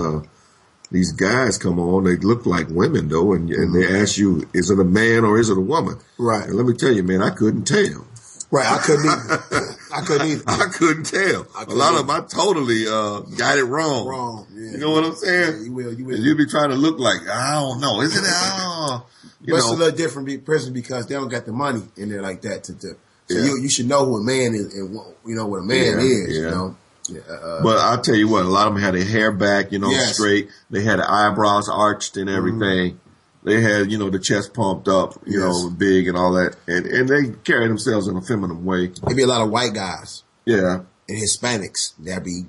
guys come on. They look like women though, and they ask you, is it a man or is it a woman? Right. And let me tell you, man, I couldn't tell. Right, I couldn't either. I couldn't tell. A lot of them, I totally got it wrong. Yeah. You know what I'm saying? Yeah, you will. And you'll be trying to look like, I don't know, isn't it? But it's a little different prison because they don't got the money in there like that So you should know who a man is, and what a man is. You know. But I'll tell you what, a lot of them had their hair back, straight. They had their eyebrows arched and everything. They had, the chest pumped up, big and all that. And they carry themselves in a feminine way. There'd be a lot of white guys. Yeah. And Hispanics. That'd be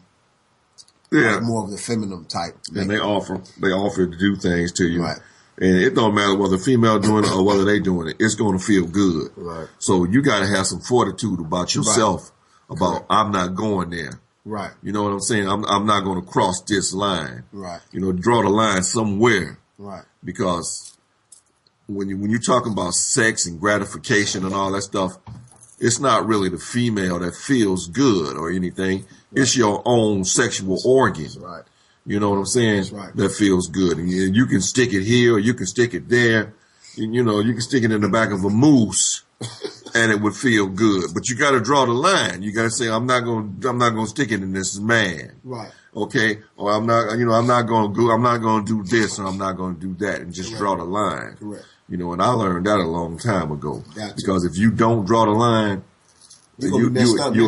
like more of the feminine type. And they offer to do things to you. Right. And it don't matter whether the female doing it or whether they doing it. It's going to feel good. Right. So you got to have some fortitude about yourself. About I'm not going there. Right. You know what I'm saying? I'm not going to cross this line. Right. Draw the line somewhere. Right. Because when you're talking about sex and gratification and all that stuff, it's not really the female that feels good or anything. Right. It's your own sexual organ. That's right. You know what I'm saying? That's right. That feels good. And you can stick it here or you can stick it there. You can stick it in the back of a moose and it would feel good. But you got to draw the line. You got to say, I'm not going to stick it in this man. Right. Okay. Or I'm not going to do this or I'm not going to do that and just draw the line. Correct. And I learned that a long time ago. Gotcha. Because if you don't draw the line, you'll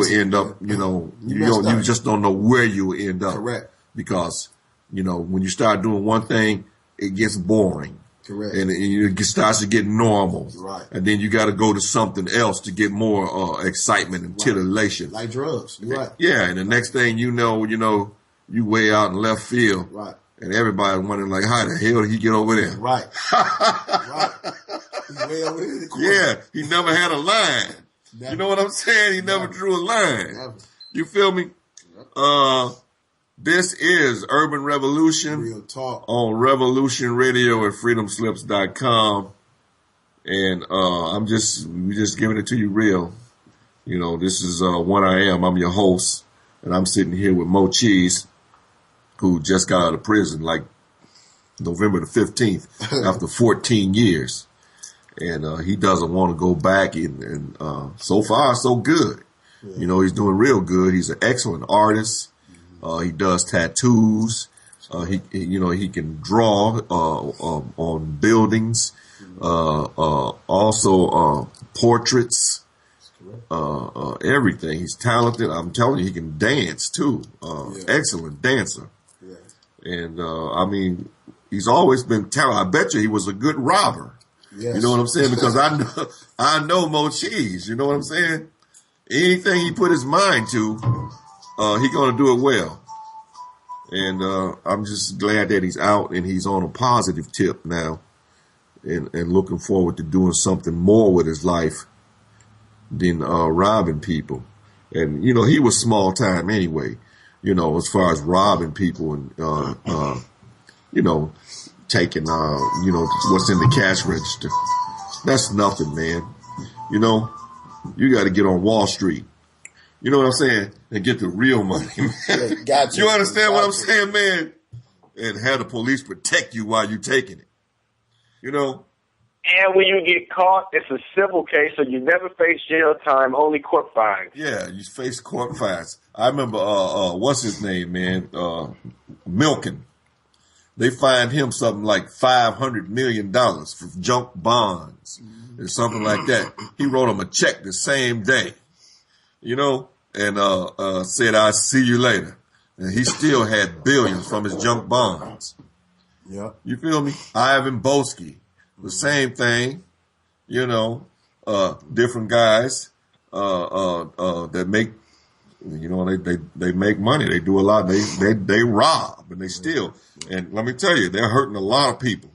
end up, you just don't know where you'll end up. Correct. Because, when you start doing one thing, it gets boring. Correct. And it starts to get normal. Right. And then you got to go to something else to get more excitement and titillation. Like drugs. You're right. Yeah. And the next thing you know, you way out in left field. Right. And everybody wondering like, how the hell did he get over there? Right. Right. He's way over there in the corner. Yeah. He never had a line. Never. You know what I'm saying? He never drew a line. Never. You feel me? This is Urban Revolution. Real talk. On Revolution Radio at freedomslips.com. And we just giving it to you real. This is One Iam. I'm your host. And I'm sitting here with Mo Cheese, who just got out of prison like November the 15th after 14 years. And he doesn't want to go back. And so far, so good. Yeah. He's doing real good. He's an excellent artist. He does tattoos. He can draw on buildings. Also portraits. Everything. He's talented. I'm telling you, he can dance too. Excellent dancer. Yeah. And he's always been talented. I bet you he was a good robber. Yes. You know what I'm saying? Because I know Mo Cheese. You know what I'm saying? Anything he put his mind to, he gonna do it well. And I'm just glad that he's out and he's on a positive tip now, and looking forward to doing something more with his life than robbing people. And he was small time anyway. As far as robbing people and taking what's in the cash register. That's nothing, man. You got to get on Wall Street. You know what I'm saying? And get the real money, man. Gotcha. You understand what I'm saying, man? And have the police protect you while you're taking it. And when you get caught, it's a civil case, so you never face jail time, only court fines. Yeah, you face court fines. I remember, what's his name, man? Milken. They fined him something like $500 million for junk bonds or something like that. He wrote him a check the same day, and said, I'll see you later. And he still had billions from his junk bonds. Yeah. You feel me? Ivan Boesky, the same thing, different guys that make, they make money. They do a lot. They rob and they steal. And let me tell you, they're hurting a lot of people.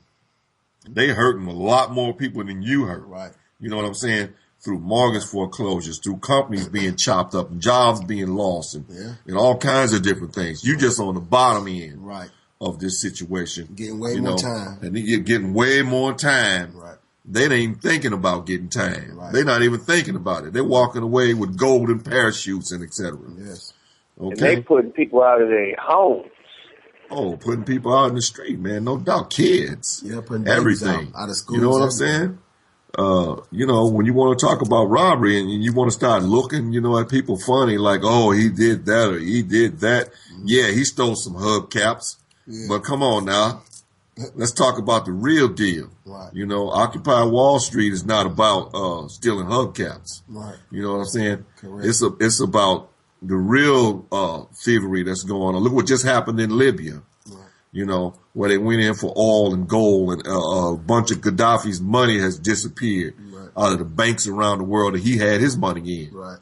They hurting a lot more people than you hurt. Right. You know what I'm saying? Through mortgage foreclosures, through companies being chopped up, and jobs being lost, and all kinds of different things. You just on the bottom end of this situation. Getting way more time. And you're getting way more time. Right. They ain't even thinking about getting time. Right. They're not even thinking about it. They're walking away with golden parachutes and et cetera. Yes. Okay. And they putting people out of their homes. Oh, putting people out in the street, man. No doubt. Kids. Yeah, putting everything. Out of school. You know what I'm saying? When you want to talk about robbery and you want to start looking, at people funny, like, oh, he did that or he did that. Mm-hmm. Yeah, he stole some hubcaps. Yeah. But come on now. let's talk about the real deal. Right. You know, Occupy Wall Street is not about stealing hubcaps. Right. You know what I'm saying? Correct. It's about the real thievery that's going on. Look what just happened in Libya. Right. You know, where they went in for oil and gold, and a bunch of Gaddafi's money has disappeared out of the banks around the world that he had his money in. Right.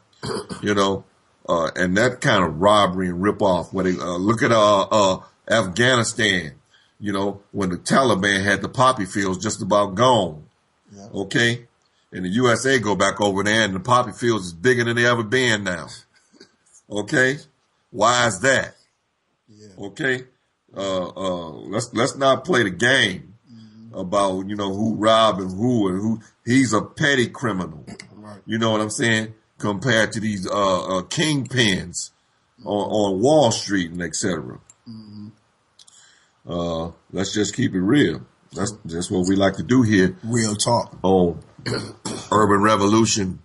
You know, and that kind of robbery and ripoff. Where they look at Afghanistan. You know, when the Taliban had the poppy fields just about gone. Yeah. Okay, and the USA go back over there, and the poppy fields is bigger than they ever been now. Okay, why is that? Yeah. Okay. Let's not play the game about, you know, who robbed and who. He's a petty criminal. Right. You know what I'm saying? Compared to these kingpins on Wall Street and etc. Let's just keep it real. That's what we like to do here. Real talk. On Urban Revolution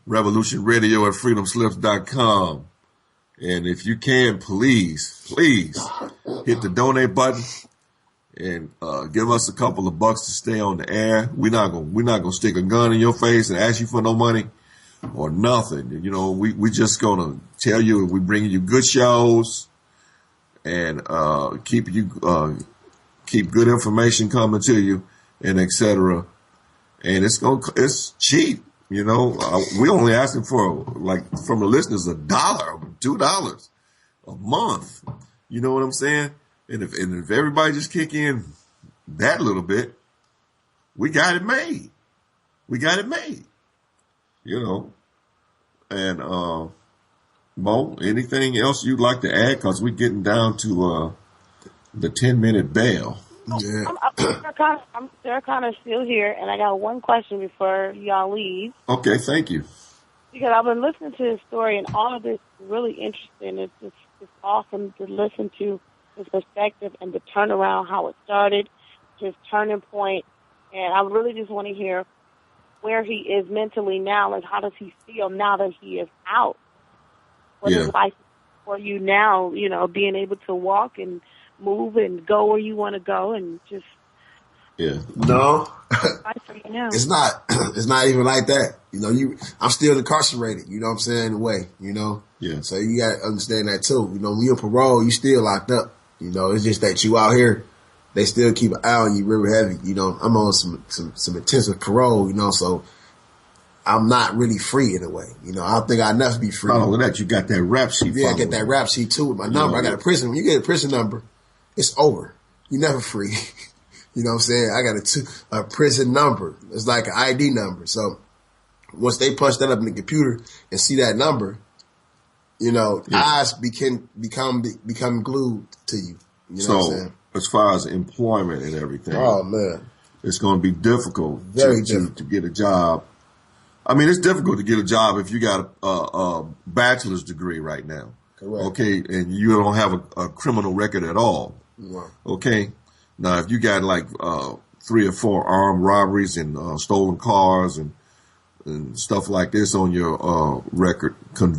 Radio at freedomslips.com. And if you can, please hit the donate button and give us a couple of bucks to stay on the air. We're not gonna stick a gun in your face and ask you for no money or nothing. You know, we just gonna tell you we bring you good shows and keep good information coming to you and etc. And it's cheap. You know, we only asking for, like, from the listeners, $1, $2 a month. You know what I'm saying? And if everybody just kick in that little bit, we got it made. You know. And Mo, anything else you'd like to add? Because we're getting down to the 10-minute bell. Yeah. I'm still kind of still here, and I got one question before y'all leave. Okay, thank you. Because I've been listening to his story, and all of this is really interesting. It's awesome to listen to his perspective and the turnaround, how it started, his turning point, and I really just want to hear where he is mentally now. Like, how does he feel now that he is out? What is life for you now? You know, being able to walk and move and go where you want to go, and just no, it's not even like that. You know, I'm still incarcerated. You know what I'm saying? In a way, you know. Yeah. So you got to understand that too. You know, when you're on parole, you still locked up. You know, it's just that you out here, they still keep an eye on you real heavy. You know, I'm on some intensive parole. You know, so I'm not really free in a way. You know, I don't think I enough to be free. Not only that, you got that rap sheet. Yeah, I get that rap sheet too with my number. I got a prison. When you get a prison number, it's over. You're never free. You know what I'm saying? I got a prison number. It's like an ID number. So once they punch that up in the computer and see that number, you know, eyes become glued to you. You know what I'm saying? As far as employment and everything, oh man, it's going to be difficult to get a job. I mean, it's difficult to get a job if you got a bachelor's degree right now. Correct. Okay, and you don't have a criminal record at all. Right. Okay. Now, if you got like 3 or 4 armed robberies and stolen cars and stuff like this on your record,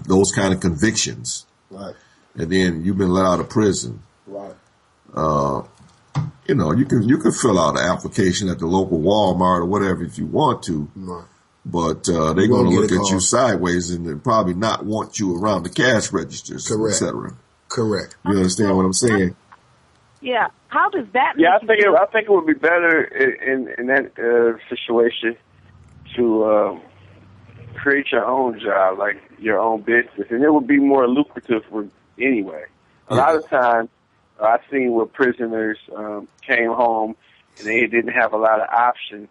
those kind of convictions, right? And then you've been let out of prison, right? You know, you can fill out an application at the local Walmart or whatever if you want to, right? But they're going to look at you sideways and probably not want you around the cash registers, etc. Correct. You understand what I'm saying? Yeah. How does that? Yeah, I think it would be better in that situation to create your own job, like your own business, and it would be more lucrative anyway. A lot of times, I've seen where prisoners came home and they didn't have a lot of options,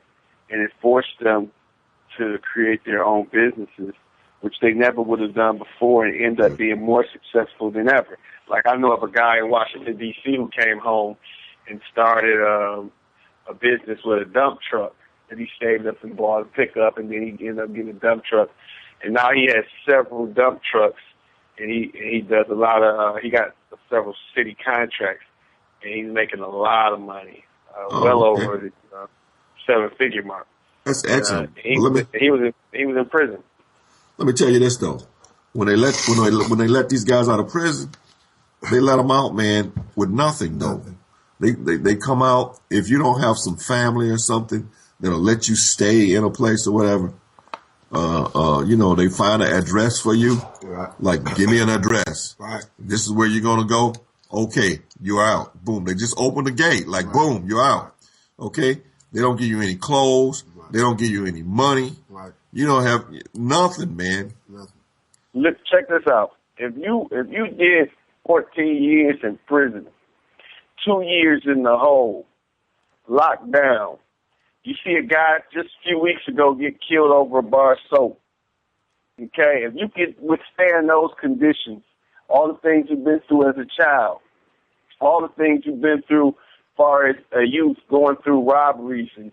and it forced them to create their own businesses, which they never would have done before, and end up being more successful than ever. Like, I know of a guy in Washington, D.C. who came home and started a business with a dump truck that he saved up and bought a pickup, and then he ended up getting a dump truck. And now he has several dump trucks, and he does a lot of, he got several city contracts, and he's making a lot of money, over the 7-figure mark. That's excellent. He was in prison. Let me tell you this though: when they let these guys out of prison, they let them out, man, with nothing though. They come out. If you don't have some family or something that'll let you stay in a place or whatever, they find an address for you. Right. Like, give me an address. Right. This is where you're going to go. Okay, you're out. Boom. They just open the gate. Like, boom, you're out. Okay. They don't give you any clothes. Right. They don't give you any money. Right. You don't have nothing, man. Nothing. Look, check this out. If you did 14 years in prison, 2 years in the hole, locked down, you see a guy just a few weeks ago get killed over a bar of soap. Okay, if you can withstand those conditions, all the things you've been through as a child, all the things you've been through as far as a youth going through robberies and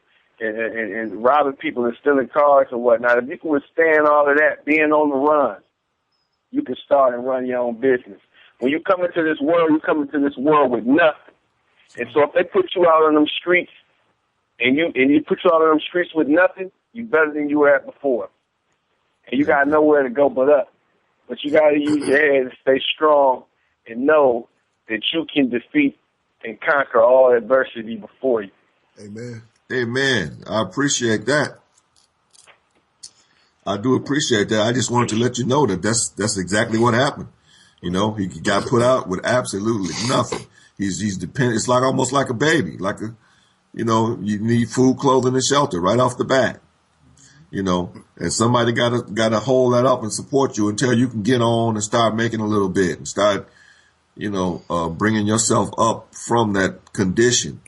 robbing people and stealing cars and whatnot, if you can withstand all of that, being on the run, you can start and run your own business. When you come into this world, you come into this world with nothing. And so if they put you out on them streets and you put you out on them streets with nothing, you better than you were at before. And you got nowhere to go but up. But you got to use your head and stay strong and know that you can defeat and conquer all adversity before you. Amen. Amen. I appreciate that. I do appreciate that. I just wanted to let you know that that's exactly what happened. He got put out with absolutely nothing. He's dependent. It's like almost like a baby, you need food, clothing, and shelter right off the bat. And somebody gotta hold that up and support you until you can get on and start making a little bit and start, bringing yourself up from that condition.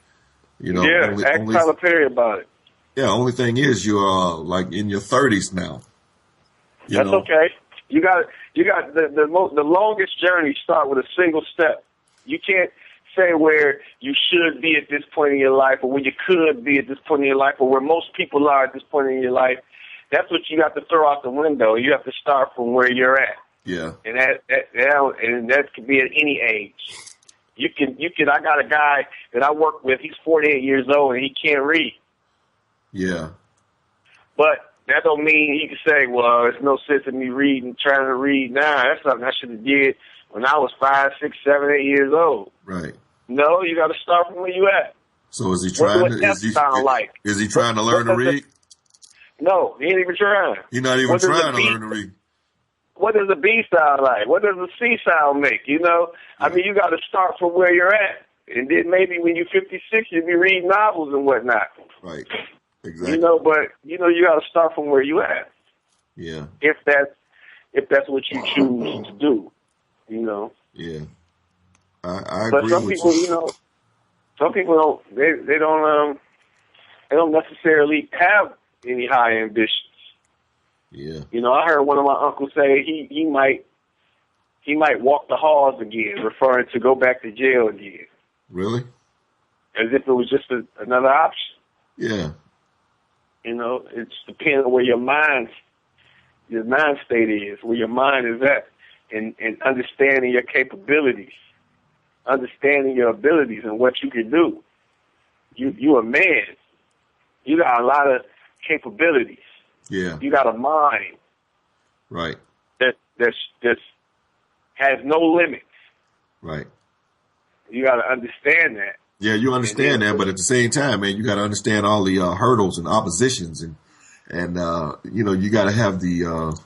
Ask Tyler Perry about it. Yeah, only thing is you're like in your 30s now. That's okay. You got the longest journey start with a single step. You can't say where you should be at this point in your life or where you could be at this point in your life or where most people are at this point in your life. That's what you got to throw out the window. You have to start from where you're at. Yeah. And that could be at any age. You can. I got a guy that I work with. He's 48 years old and he can't read. Yeah. But that don't mean he can say, well, there's no sense in me trying to read now. That's something I should have did when I was 5, 6, 7, 8 years old. Right. No, you got to start from where you at. So is he trying to? Is he trying to learn to read? No, he ain't even trying. He's not even trying to learn to read. What does a B sound like? What does a C sound make? I mean, you got to start from where you're at, and then maybe when you're 56, you'll be reading novels and whatnot. Right. Exactly. But you got to start from where you at. Yeah. If that's what you choose to do, Yeah. I but agree some with people, you. Some people don't. They don't necessarily have any high ambitions. Yeah. I heard one of my uncles say he might walk the halls again, referring to go back to jail again. Really? As if it was just another option. Yeah. It's depending on where your mind state is, where your mind is at, and understanding your capabilities, understanding your abilities and what you can do. You a man. You got a lot of capabilities. Yeah. You got a mind. Right. That has no limits. Right. You got to understand that. Yeah, you understand that, but at the same time, man, you got to understand all the hurdles and oppositions, and you got to have the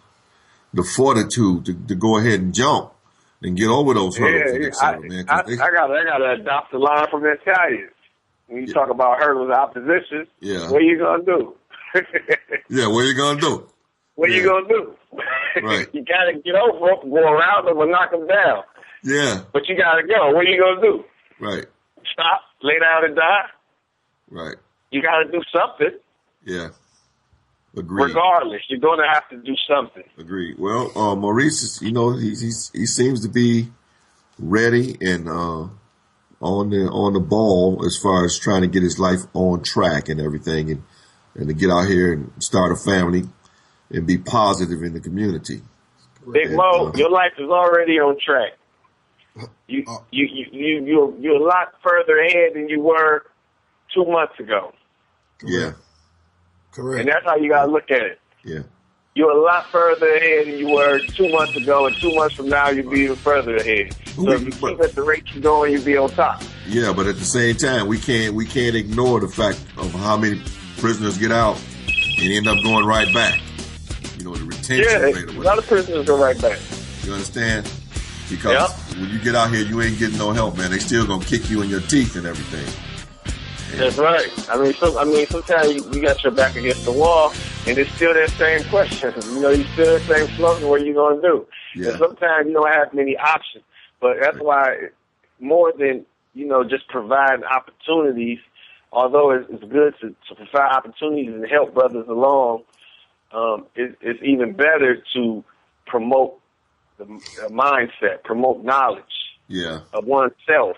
fortitude to go ahead and jump and get over those hurdles. I gotta adopt the line from the Italians. When you talk about hurdles and opposition, what are you gonna do? Yeah, what are you gonna do? What are you gonna do? Right. You gotta get over them, go around them, and knock them down. Yeah. But you gotta go. What are you gonna do? Right. Stop, lay down, and die. Right. You gotta do something. Yeah. Agreed. Regardless, you're gonna have to do something. Agreed. Well, Maurice, he seems to be ready and on the ball as far as trying to get his life on track and everything, and to get out here and start a family and be positive in the community. Big Mo, your life is already on track. You're a lot further ahead than you were 2 months ago. Yeah. Correct. And that's how you gotta look at it. Yeah. You're a lot further ahead than you were 2 months ago, and 2 months from now you'll be even further ahead. So if you keep at the rate you're going, you'll be on top. Yeah, but at the same time, we can't ignore the fact of how many prisoners get out and end up going right back. You know, the retention rate. Yeah, a lot of prisoners go right back. You understand? Because when you get out here, you ain't getting no help, man. They still gonna kick you in your teeth and everything. And that's right. I mean, sometimes you got your back against the wall, and it's still that same question. You know, you still that same slogan. What are you gonna do? Yeah. And sometimes you don't have many options. But that's why, more than just providing opportunities, although it's good to provide opportunities and help brothers along, it's even better to promote the mindset, promote knowledge of oneself,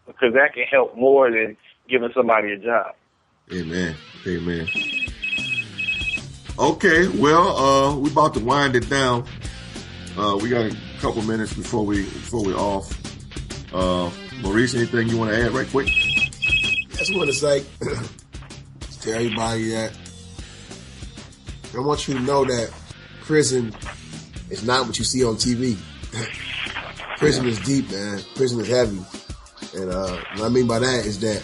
because that can help more than giving somebody a job. Amen. Amen. Okay, well, we're about to wind it down. We got a couple minutes before we off. Maurice, anything you want to add right quick? I just want to say to everybody that I want you to know that prison is not what you see on TV. Prison is deep, man. Prison is heavy. And what I mean by that is that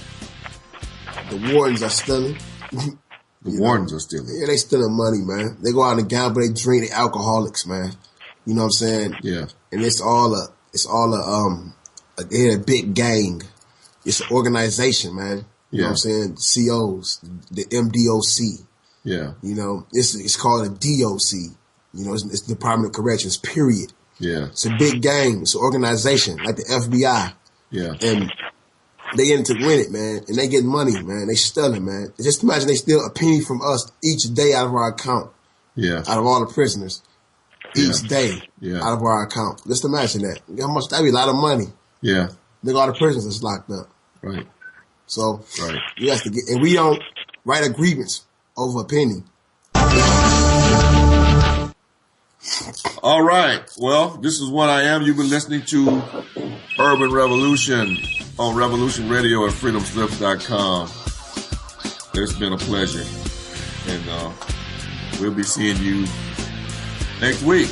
the wardens are stealing. The wardens are stealing. Yeah, they stealing money, man. They go out and gamble, they drink, they alcoholics, man. You know what I'm saying? Yeah. And it's all a big gang. It's an organization, man. You know what I'm saying? COs, the MDOC. Yeah. You know, it's called a DOC. You know, it's the Department of Corrections, period. Yeah. It's a big gang. It's an organization like the FBI. Yeah. And they in to win it, man. And they getting money, man. They stealing, man. Just imagine they steal a penny from us each day out of our account. Yeah. Out of all the prisoners. Each day out of our account. Just imagine that. How much? That'd be a lot of money. Yeah. Look at all the prisoners that's locked up. Right. So we have to get, and we don't write a grievance over a penny. All right. Well, this is One Iam. You've been listening to Urban Revolution on Revolution Radio at freedomslips.com. It's been a pleasure. And we'll be seeing you next week.